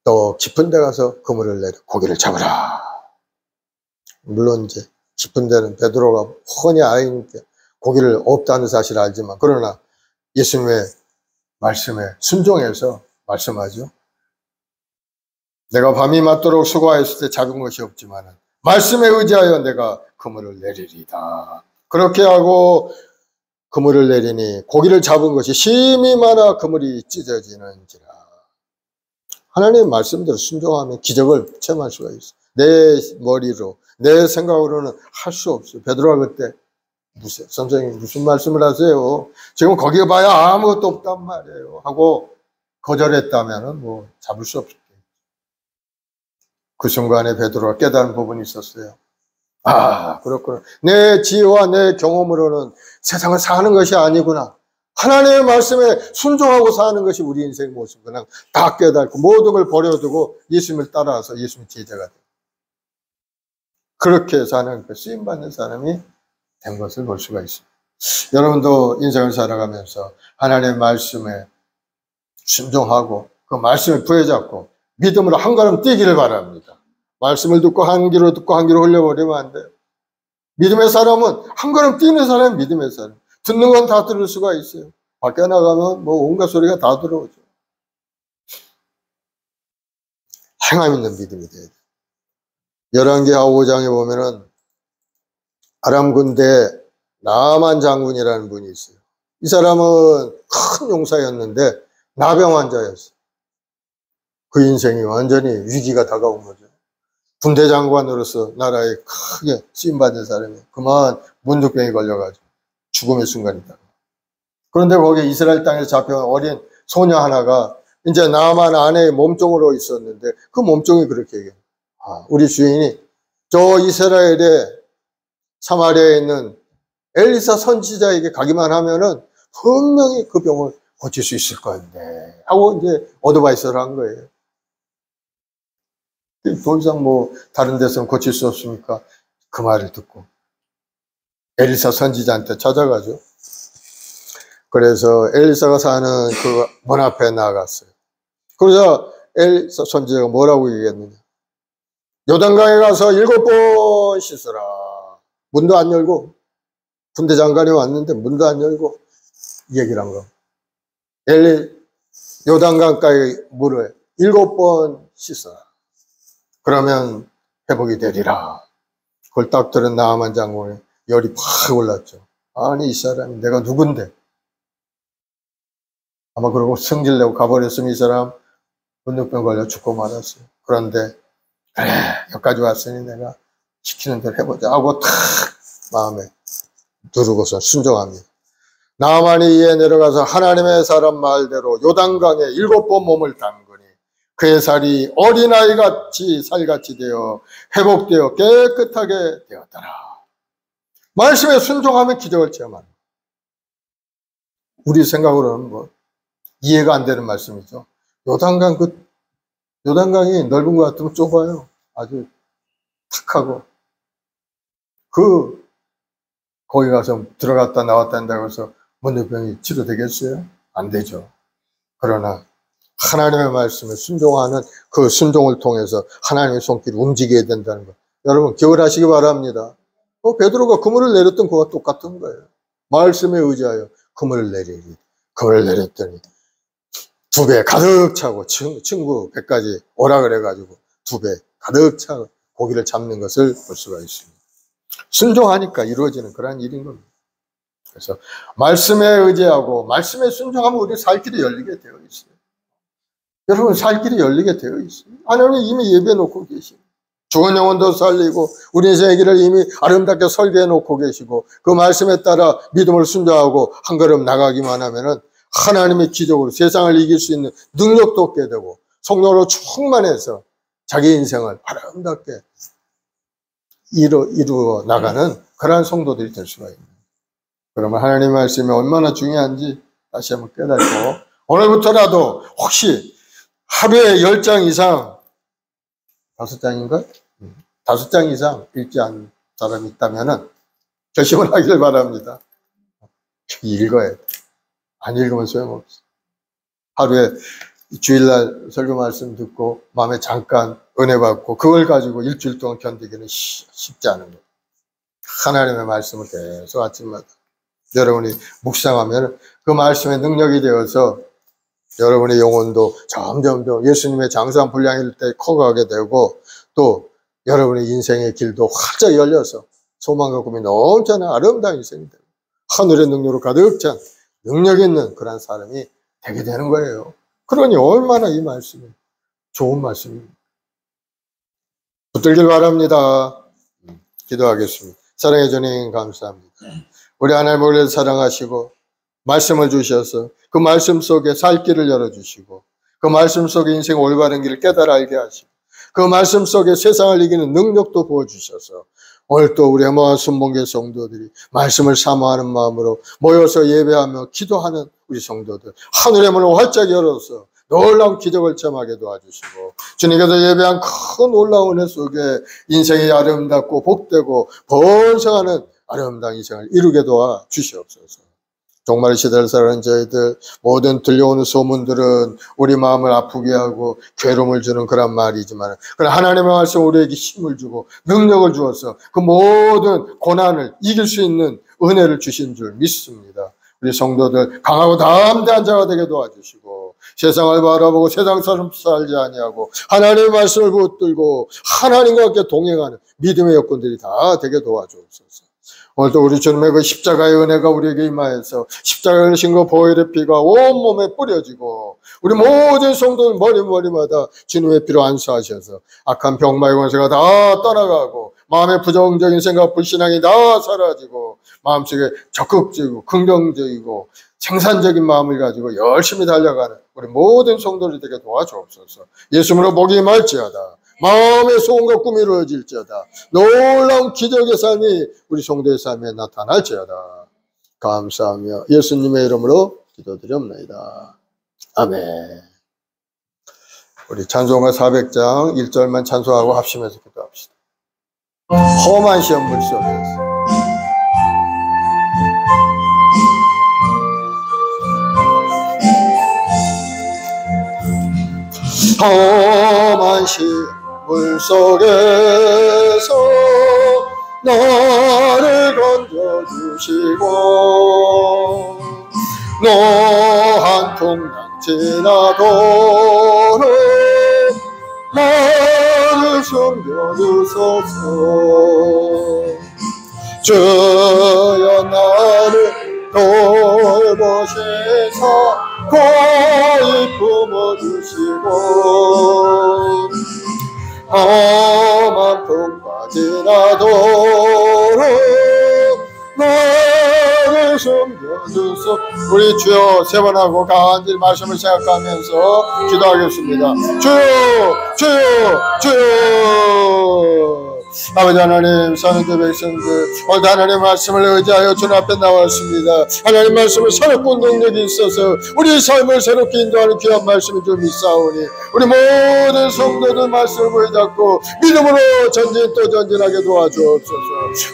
[SPEAKER 4] 또 깊은 데 가서 그물을 내려 고기를 잡으라. 물론 이제 깊은 데는 베드로가 훤히 아이니까 고기를 없다는 사실을 알지만 그러나 예수님의 말씀에 순종해서 말씀하죠. 내가 밤이 맞도록 수고하였을 때 잡은 것이 없지만 말씀에 의지하여 내가 그물을 내리리다. 그렇게 하고 그물을 내리니 고기를 잡은 것이 심히 많아 그물이 찢어지는지라. 하나님의 말씀대로 순종하면 기적을 체험할 수가 있어요. 내 머리로 내 생각으로는 할 수 없어요. 베드로가 그때 선생님 무슨 말씀을 하세요? 지금 거기 봐야 아무것도 없단 말이에요 하고 거절했다면 잡을 수 없게 그 순간에 베드로가 깨달은 부분이 있었어요. 아, 그렇구나. 내 지혜와 내 경험으로는 세상을 사는 것이 아니구나. 하나님의 말씀에 순종하고 사는 것이 우리 인생의 모습이구나. 다 깨닫고 모든 걸 버려두고 예수님을 따라와서 예수님의 제자가 돼요. 그렇게 사는 그 쓰임받는 사람이 된 것을 볼 수가 있습니다. 여러분도 인생을 살아가면서 하나님의 말씀에 순종하고 그 말씀을 부여잡고 믿음으로 한 걸음 뛰기를 바랍니다. 말씀을 듣고 한 귀로 듣고 한 귀로 흘려버리면 안 돼요. 믿음의 사람은 한 걸음 뛰는 사람이 믿음의 사람. 듣는 건 다 들을 수가 있어요. 밖에 나가면 뭐 온갖 소리가 다 들어오죠. 행함 있는 믿음이 돼야 돼요. 열왕기하 5장에 보면은 아람 군대 나만 장군이라는 분이 있어요. 이 사람은 큰 용사였는데 나병 환자였어요. 그 인생이 완전히 위기가 다가온 거죠. 군대 장관으로서 나라에 크게 쓰임받은 사람이 그만 문득병이 걸려가지고 죽음의 순간이다. 그런데 거기 이스라엘 땅에서 잡혀온 어린 소녀 하나가 이제 나만 아내의 몸종으로 있었는데 그 몸종이 그렇게 얘기해요. 아, 우리 주인이 저 이스라엘의 사마리아에 있는 엘리사 선지자에게 가기만 하면은 분명히 그 병을 고칠 수 있을 건데 하고 이제 어드바이스를 한 거예요. 더 이상 뭐 다른 데서는 고칠 수 없으니까 그 말을 듣고 엘리사 선지자한테 찾아가죠. 그래서 엘리사가 사는 그 문 앞에 나갔어요. 그러자 엘리사 선지자가 뭐라고 얘기했느냐. 요단강에 가서 7번 씻으라. 문도 안 열고 군대 장관이 왔는데 문도 안 열고 얘기를 한 거. 요단강가의 물을 7번 씻어라. 그러면 회복이 되리라. 그걸 딱 들은 나아만 장군이 열이 팍 올랐죠. 아니 이 사람이 내가 누군데. 아마 그러고 성질내고 가버렸으면 이 사람 문득병 걸려 죽고 말았어요. 그런데 그래 여기까지 왔으니 내가 시키는 대로 해보자 하고 탁 마음에 누르고서 순종합니다. 나아만이 이에 내려가서 하나님의 사람 말대로 요단강에 7번 몸을 담그니 그의 살이 어린아이같이 살같이 되어 회복되어 깨끗하게 되었더라. 말씀에 순종하면 기적을 체험합니다. 우리 생각으로는 뭐 이해가 안 되는 말씀이죠. 요단강이 넓은 것 같으면 좁아요. 아주 탁하고 거기 가서 들어갔다 나왔다 한다고 해서 문득병이 치료되겠어요? 안 되죠. 그러나 하나님의 말씀에 순종하는 그 순종을 통해서 하나님의 손길이 움직여야 된다는 것. 여러분 기억하시기 바랍니다. 베드로가 그물을 내렸던 그와 똑같은 거예요. 말씀에 의지하여 그물을 내리리. 그물을 내렸더니 2배 가득 차고 친구 배까지 오라 그래가지고 2배 가득 차고 고기를 잡는 것을 볼 수가 있습니다. 순종하니까 이루어지는 그런 일인 겁니다. 그래서 말씀에 의지하고 말씀에 순종하면 우리 살 길이 열리게 되어 있어요. 여러분 살 길이 열리게 되어 있어요. 하나님이 이미 예배해 놓고 계시고 죽은 영혼도 살리고 우리 인생의 길을 이미 아름답게 설계해 놓고 계시고 그 말씀에 따라 믿음을 순종하고 한 걸음 나가기만 하면은 하나님의 기적으로 세상을 이길 수 있는 능력도 얻게 되고 성령으로 충만해서 자기 인생을 아름답게 이루어 나가는 그러한 성도들이 될 수가 있습니다. 그러면 하나님의 말씀이 얼마나 중요한지 다시 한번 깨닫고 오늘부터라도 혹시 하루에 10장 이상 5장인가? 5장 이상 읽지 않은 사람이 있다면 결심을 하기를 바랍니다. 읽어야 돼. 안 읽으면 소용없어. 하루에 주일날 설교 말씀 듣고 마음에 잠깐 은혜 받고 그걸 가지고 일주일 동안 견디기는 쉽지 않은 거예요. 하나님의 말씀을 계속 아침마다 여러분이 묵상하면 그 말씀의 능력이 되어서 여러분의 영혼도 점점 더 예수님의 장수한 분량일 때 커가게 되고 또 여러분의 인생의 길도 활짝 열려서 소망과 꿈이 넘쳐나는 아름다운 인생이 되고 하늘의 능력으로 가득 찬 능력 있는 그런 사람이 되게 되는 거예요. 그러니 얼마나 이 말씀이 좋은 말씀입니다. 붙들길 바랍니다. 기도하겠습니다. 사랑해 주님 감사합니다. 우리 하나님 우리를 사랑하시고 말씀을 주셔서 그 말씀 속에 살 길을 열어주시고 그 말씀 속에 인생 올바른 길을 깨달아 알게 하시고 그 말씀 속에 세상을 이기는 능력도 부어주셔서 오늘 또 우리 해마와 순복음교회 성도들이 말씀을 사모하는 마음으로 모여서 예배하며 기도하는 우리 성도들 하늘의 문을 활짝 열어서 놀라운 기적을 체험하게 도와주시고 주님께서 예배한 큰 놀라운 은혜 속에 인생이 아름답고 복되고 번성하는 아름다운 인생을 이루게 도와주시옵소서. 종말 시대를 살아가는 저희들 모든 들려오는 소문들은 우리 마음을 아프게 하고 괴로움을 주는 그런 말이지만 그러나 하나님의 말씀 우리에게 힘을 주고 능력을 주어서 그 모든 고난을 이길 수 있는 은혜를 주신 줄 믿습니다. 우리 성도들 강하고 담대한 자가 되게 도와주시고 세상을 바라보고 세상처럼 살지 아니하고 하나님의 말씀을 붙들고 하나님과 함께 동행하는 믿음의 여건들이 다 되게 도와주옵소서. 오늘도 우리 주님의 그 십자가의 은혜가 우리에게 임하여서 십자가를 신 그 보혈의 피가 온몸에 뿌려지고 우리 모든 성도들 머리마다 주님의 피로 안수하셔서 악한 병마의 권세가 다 떠나가고 마음의 부정적인 생각, 불신앙이 다 사라지고 마음속에 적극적이고 긍정적이고 생산적인 마음을 가지고 열심히 달려가는 우리 모든 성도들이 되게 도와주옵소서. 예수님으로 복이 임할지어다. 마음의 소원과 꿈이 이루어질지어다. 놀라운 기적의 삶이 우리 성도의 삶에 나타날지어다. 감사하며 예수님의 이름으로 기도드립니다. 아멘. 우리 찬송가 400장 1절만 찬송하고 합심해서 기도합시다. 험한 시험물 속에서 험한 시험물 속에서 나를 건져주시고 노한 풍랑 지나도록 나를 숨겨주소서. 주여 나를 돌보셔서 고이 품어주시고 험한 풍과 지나도록 나를 숨겨주소. 우리 주여 세 번 하고 간절히 말씀을 생각하면서 기도하겠습니다. 주여 주여 주여. 아버지 하나님, 사는들 백성들 오늘 하나님의 말씀을 의지하여 주님 앞에 나왔습니다. 하나님 말씀을 새롭고 능력이 있어서 우리 삶을 새롭게 인도하는 귀한 말씀인 줄 믿사오니 우리 모든 성도들 말씀을 붙잡고 믿음으로 전진 또 전진하게 도와주옵소서.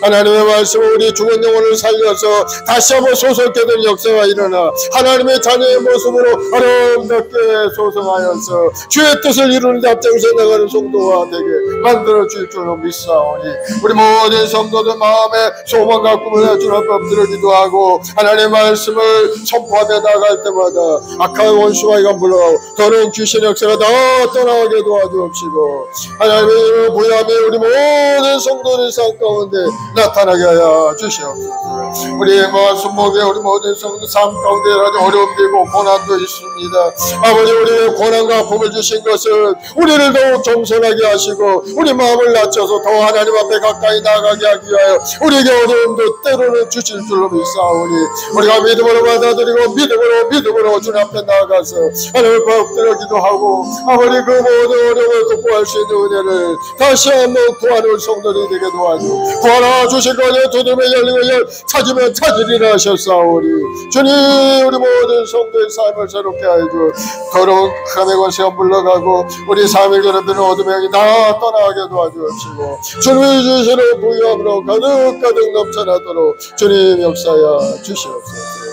[SPEAKER 4] 하나님의 말씀을 우리 죽은 영혼을 살려서 다시 한번 소속게 된 역사가 일어나 하나님의 자녀의 모습으로 아름답게 소성하여서 주의 뜻을 이루는 데 앞장서 나가는 성도가 되게 만들어 줄 줄로 믿사오니 우리 모든 성도들 마음에 소망과 꿈을 주님 앞에 엎드려 기도하고 하나님의 말씀을 선포하며 나갈 때마다 악한 원수와 이가 물러가고 더러운 귀신의 역사가 다 떠나가게 도와주옵시고 하나님의 이름을 부여하며 우리 모든 성도들 삶 가운데 나타나게 하여 주시옵소서. 우리 순복음교회 우리 모든 성도 삶 가운데 여러 가지 어려움도 있고 고난도 있습니다. 아버지 우리의 고난과 아픔을 주신 것은 우리를 더욱 겸손하게 하시고 우리 마음을 낮춰서 더 하나님 앞에 가까이 나가게 하기 위하여 우리에게 어려움도 때로는 주실 줄로 믿사오니 우리가 믿음으로 받아들이고 믿음으로 주님 앞에 나아가서 하나님을 엎드려 기도하고 아버지 그 모든 어려움을 극복할 수 있는 은혜를 다시 한번 구하는 성도들이 되게 도와주고 구하라 주실 거니 두드리면 열리고 찾으면 찾으리라 하셨사오니 주님 우리 모든 성도의 삶을 새롭게 하여 더러운 흑암의 권세가 물러가고 우리 3일 그룹들은 어둠의 영이 다 떠나가게 도와주옵시고 주님의 주시는 부유함으로 가득 넘쳐나도록 주님 역사여 주시옵소서.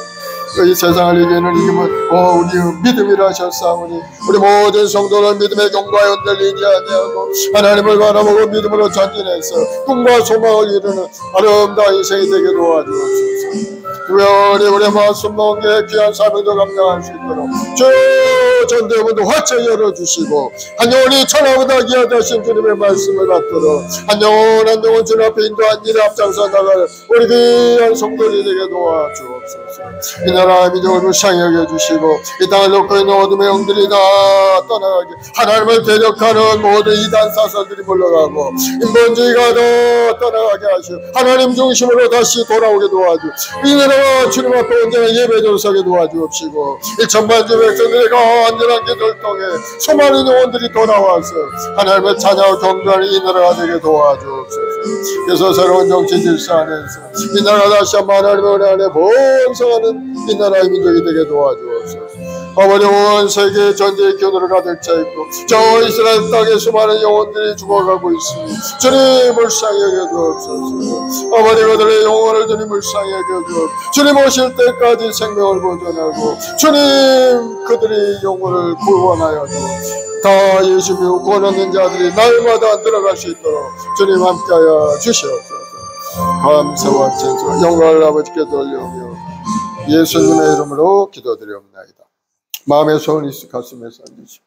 [SPEAKER 4] 이 세상을 이기는 이름은 우리 믿음이라 하셨사오니 우리 모든 성도를 믿음의 경과에 흔들리지 아니하고 하나님을 바라보고 믿음으로 전진해서 꿈과 소망을 이루는 아름다운 인생이 되게 도와주옵소서. 특별히 우리 순복음교회 귀한 사명도 감당할 수 있도록 주 전대문도 활짝 열어주시고 한 영혼이 천하보다 귀하다신 주님의 말씀을 받도록 한 영혼 주님 앞에 인도한 일에 앞장서 나갈 우리 귀한 성도들이 되게 도와주옵소서. 주옵소서. 이 나라 민족을 불쌍히 여겨주시고 이 땅을 놓고 있는 어둠의 영들이 다 떠나가게, 하나님을 대적하는 모든 이단 사설들이 물러가고 인본주의가 더 떠나가게 하시고 하나님 중심으로 다시 돌아오게 도와주, 이 나라가 주님 앞에 온전한 예배로 서게 도와주옵시고 1천만주 백성들과 완전한 기도를 통해 수많은 영혼들이 돌아와서 하나님을 찬양하고 경배하는 이 나라가 되게 도와주옵소서. 그래서 새로운 정치 질서 안에서 이 나라가 다시 한번 하나님의 은혜 안에 번성하는 이 나라의 민족이 되게 도와주옵소서. 아버지, 온 세계에 전쟁의 기운으로 가득 차 있고 저 이스라엘 땅에 수많은 영혼들이 죽어가고 있으니 주님 불쌍히 여겨주옵소서. 아버지, 그들의 영혼을 주님 불쌍히 여겨주옵소서. 주님 오실 때까지 생명을 보존하고 주님 그들의 영혼을 구원하여 다 예수 믿고 구원 얻는 자들이 날마다 들어갈 수 있도록 주님 함께하여 주시옵소서. 감사와 찬송 영광을 아버지께 돌려오며 예수님의 이름으로 기도드리옵나이다. 마음의 소원이 있어 가슴에 던지시오.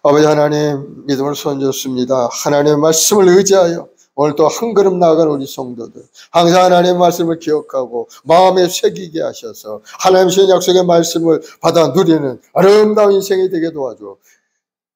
[SPEAKER 4] 아버지 하나님, 믿음을 손졌습니다. 하나님의 말씀을 의지하여 오늘 또 한 걸음 나아간 우리 성도들, 항상 하나님의 말씀을 기억하고 마음에 새기게 하셔서 하나님 신 약속의 말씀을 받아 누리는 아름다운 인생이 되게 도와줘.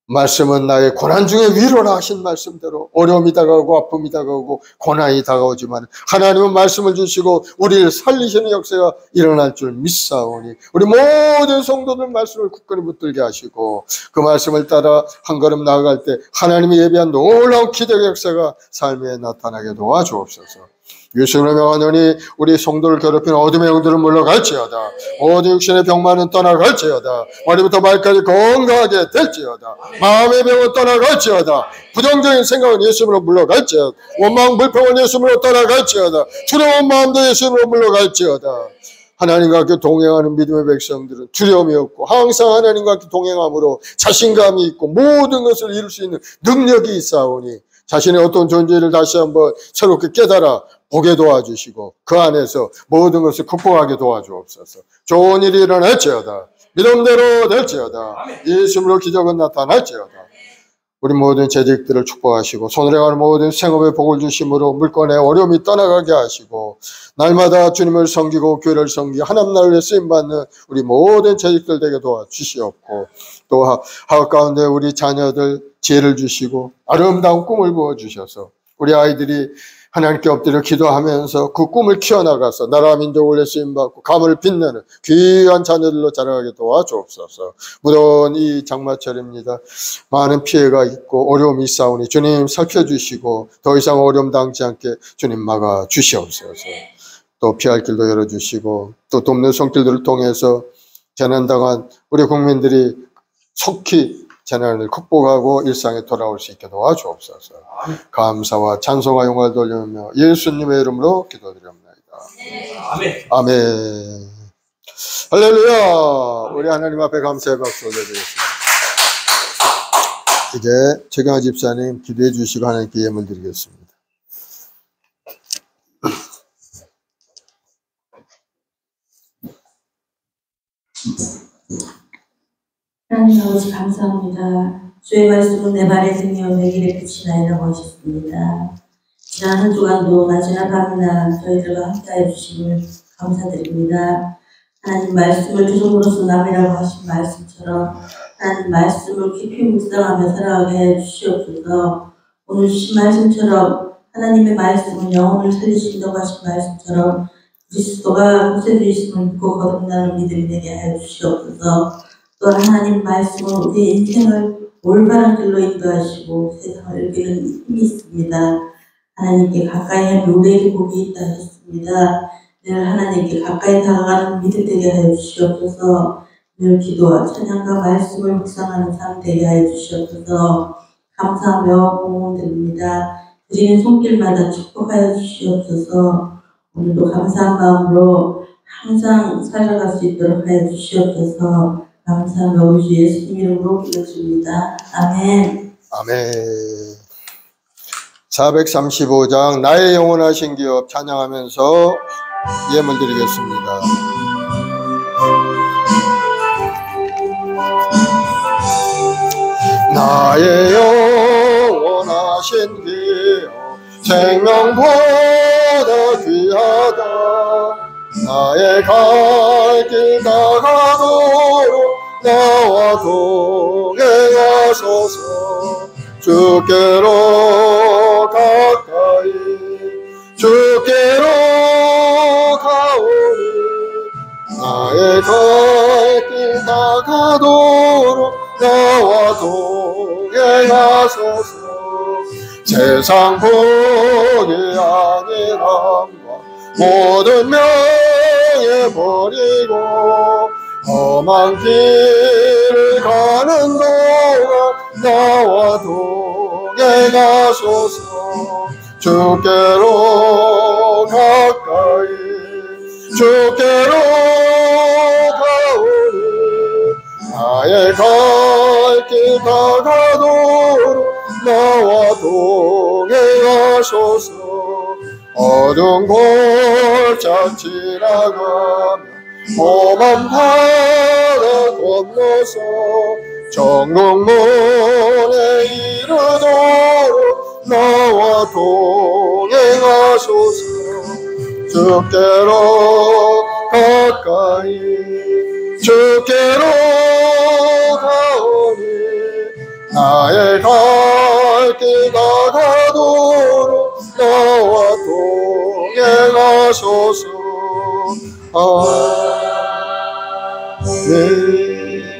[SPEAKER 4] 말씀은 나의 고난 중에 위로라 하신 말씀대로 어려움이 다가오고 아픔이 다가오고 고난이 다가오지만 하나님은 말씀을 주시고 우리를 살리시는 역사가 일어날 줄 믿사오니 우리 모든 성도들 말씀을 굳건히 붙들게 하시고 그 말씀을 따라 한 걸음 나아갈 때 하나님이 예비한 놀라운 기적의 역사가 삶에 나타나게 도와주옵소서. 예수님의 명하노니 우리 성도를 괴롭히는 어둠의 영들은 물러갈지어다. 모든 육신의 병만은 떠나갈지어다. 머리부터 발까지 건강하게 될지어다. 마음의 병은 떠나갈지어다. 부정적인 생각은 예수님으로 물러갈지어다. 원망 불평은 예수님으로 떠나갈지어다. 두려운 마음도 예수님으로 물러갈지어다. 하나님과 함께 동행하는 믿음의 백성들은 두려움이 없고 항상 하나님과 함께 동행함으로 자신감이 있고 모든 것을 이룰 수 있는 능력이 있사오니 자신의 어떤 존재를 다시 한번 새롭게 깨달아 보게 도와주시고 그 안에서 모든 것을 극복하게 도와주옵소서. 좋은 일이 일어날지어다. 믿음대로 될지어다. 예수님으로 기적은 나타날지어다. 우리 모든 재직들을 축복하시고 손으로 행하는 모든 생업에 복을 주심으로 물건의 어려움이 떠나가게 하시고 날마다 주님을 섬기고 교회를 섬기고 하나님 나라를 위해 쓰임받는 우리 모든 재직들 되게 도와주시옵고 또 학업 가운데 우리 자녀들 지혜를 주시고 아름다운 꿈을 부어주셔서 우리 아이들이 하나님께 엎드려 기도하면서 그 꿈을 키워나가서 나라 민족을 위해 쓰임받고 가문을 빛내는 귀한 자녀들로 자라가게 도와주옵소서. 무더운 이 장마철입니다. 많은 피해가 있고 어려움이 있사오니 주님 살펴주시고 더 이상 어려움 당치 않게 주님 막아주시옵소서. 또 피할 길도 열어주시고 또 돕는 손길들을 통해서 재난당한 우리 국민들이 속히 재난을 극복하고 일상에 돌아올 수 있게 도와주옵소서. 감사와 찬송과 영광을 돌리며 예수님의 이름으로 기도드립니다.
[SPEAKER 3] 아멘.
[SPEAKER 4] 아멘. 할렐루야. 우리 하나님 앞에 감사의 박수 올려드리겠습니다. 이제 최경화 집사님 기도해 주시고 하나님께 예물 드리겠습니다.
[SPEAKER 5] 하나님 아버지 감사합니다. 주의 말씀은 내 발에 등이요 내 길에 빛이나이라고 하셨습니다. 지난 한 주간도 낮이나 밤이나 저희들과 함께해 주심을 감사드립니다. 하나님 말씀을 주종으로서 남이라고 하신 말씀처럼 하나님 말씀을 깊이 묵상하며 살아가게 해 주시옵소서. 오늘 주신 말씀처럼 하나님의 말씀은 영혼을 살리신다고 하신 말씀처럼 그리스도가 구세주의 있음을 믿고 거듭나는 믿음이 되게 하여 주시옵소서. 또 하나님 말씀은 우리의 인생을 올바른 길로 인도하시고 세상을 이기는 힘이 있습니다. 하나님께 가까이 하면 우리에게 복이 있다 하셨습니다. 늘 하나님께 가까이 다가가는 믿음 되게 하여 주시옵소서. 늘 기도와 찬양과 말씀을 묵상하는 삶 되게 하여 주시옵소서. 감사하며 공헌드립니다. 드리는 손길마다 축복하여 주시옵소서. 오늘도 감사한 마음으로 항상 살아갈 수 있도록 하여 주시옵소서. 감사하며 우리 주 예수님 이름으로 기도드립니다. 아멘.
[SPEAKER 4] 아멘. 435장 나의 영원하신 기업 찬양하면서 예물 드리겠습니다. 나의 영원하신 기업 생명보다 귀하다. 나의 나의 갈 길 다가도록 나와 동행하소서. 주께로 가까이 주께로 가오니 나의 갈 길 다가도록 나와 동행하소서. 세상 복이 아니란과 모든 명예 버리고 험한 길을 가는 동안 나와 동행하소서. 주께로 가까이 주께로 가오니 나의 갈 길 다가도록 나와 동행하소서. 어두운 골짜 지나가며 험한 바다 건너서 정국문에 이르도록 나와 동행하소서. 주께로 가까이 주께로 가오니 나의 갈 길 다가도록 나와 동행하소서. 아멘.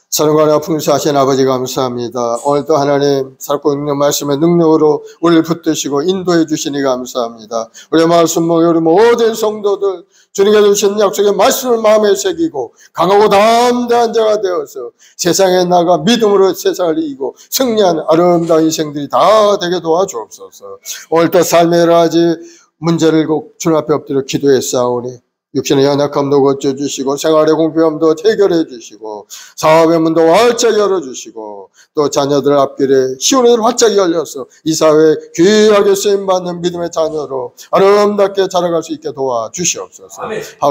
[SPEAKER 4] 사랑과 풍성하신 아버지 감사합니다. 오늘도 하나님 살고 있는 말씀의 능력으로 우리를 붙드시고 인도해 주시니 감사합니다. 우리의 말씀 우리 모든 성도들 주님께 주신 약속의 말씀을 마음에 새기고 강하고 담대한 자가 되어서 세상에 나가 믿음으로 세상을 이기고 승리하는 아름다운 인생들이 다 되게 도와주옵소서. 오늘도 삶의 여러 가지 문제를 주님 앞에 엎드려 기도해 싸우니 육신의 연약함도 고쳐주시고 생활의 공평함도 해결해 주시고 사업의 문도 활짝 열어주시고 또 자녀들 앞길에 시온의 활짝 열려서 이 사회에 귀하게 쓰임받는 믿음의 자녀로 아름답게 자라갈 수 있게 도와주시옵소서.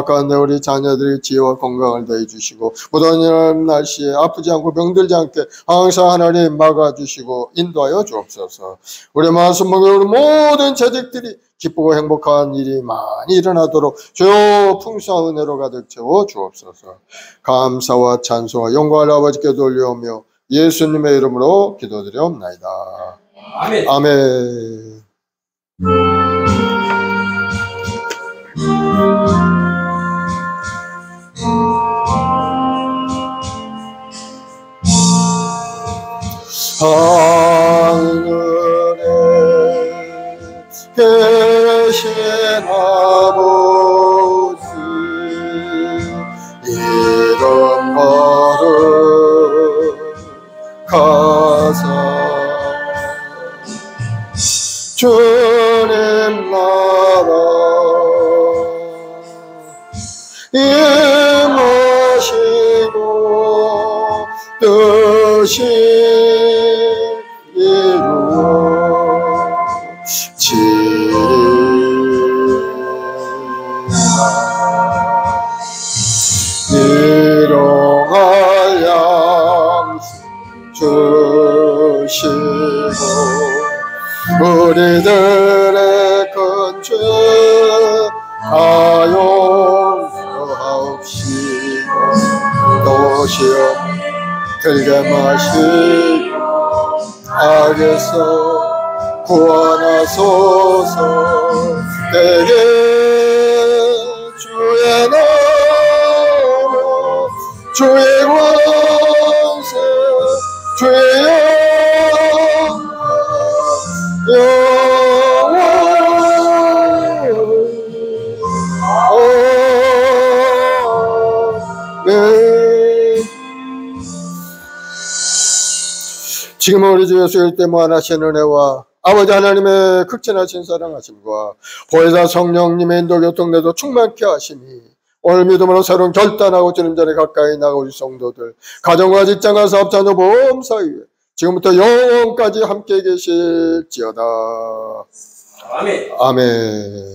[SPEAKER 4] 가운데 우리 자녀들의 지혜와 건강을 더해 주시고 무더운 날씨에 아프지 않고 병들지 않게 항상 하나님 막아주시고 인도하여 주옵소서. 우리 말씀 먹는 우리 모든 재직들이 기쁘고 행복한 일이 많이 일어나도록 주여 풍성한 은혜로 가득 채워 주옵소서. 감사와 찬송과 영광을 아버지께 돌려오며 예수님의 이름으로 기도드리옵나이다. 아멘. 아멘. 하늘에 계신 아버지 이름 거룩하사 주님 나라 임하시고 뜻이 일용할 양식 주시고 우리들의 큰 죄 다 용서하옵시고 또 시험 들게 마시고 악에서 구원하소서. 대개 주의 나라 주의 권세 주의 지금 우리 주 예수의 때 무한하신 은혜와 아버지 하나님의 극진하신 사랑하심과 보혜사 성령님의 인도 교통내도 충만케 하시니 오늘 믿음으로 새로운 결단하고 주님 전에 가까이 나가 우리 성도들 가정과 직장과 사업 자녀 보험 사이에 지금부터 영원까지 함께 계실지어다. 아멘. 아멘.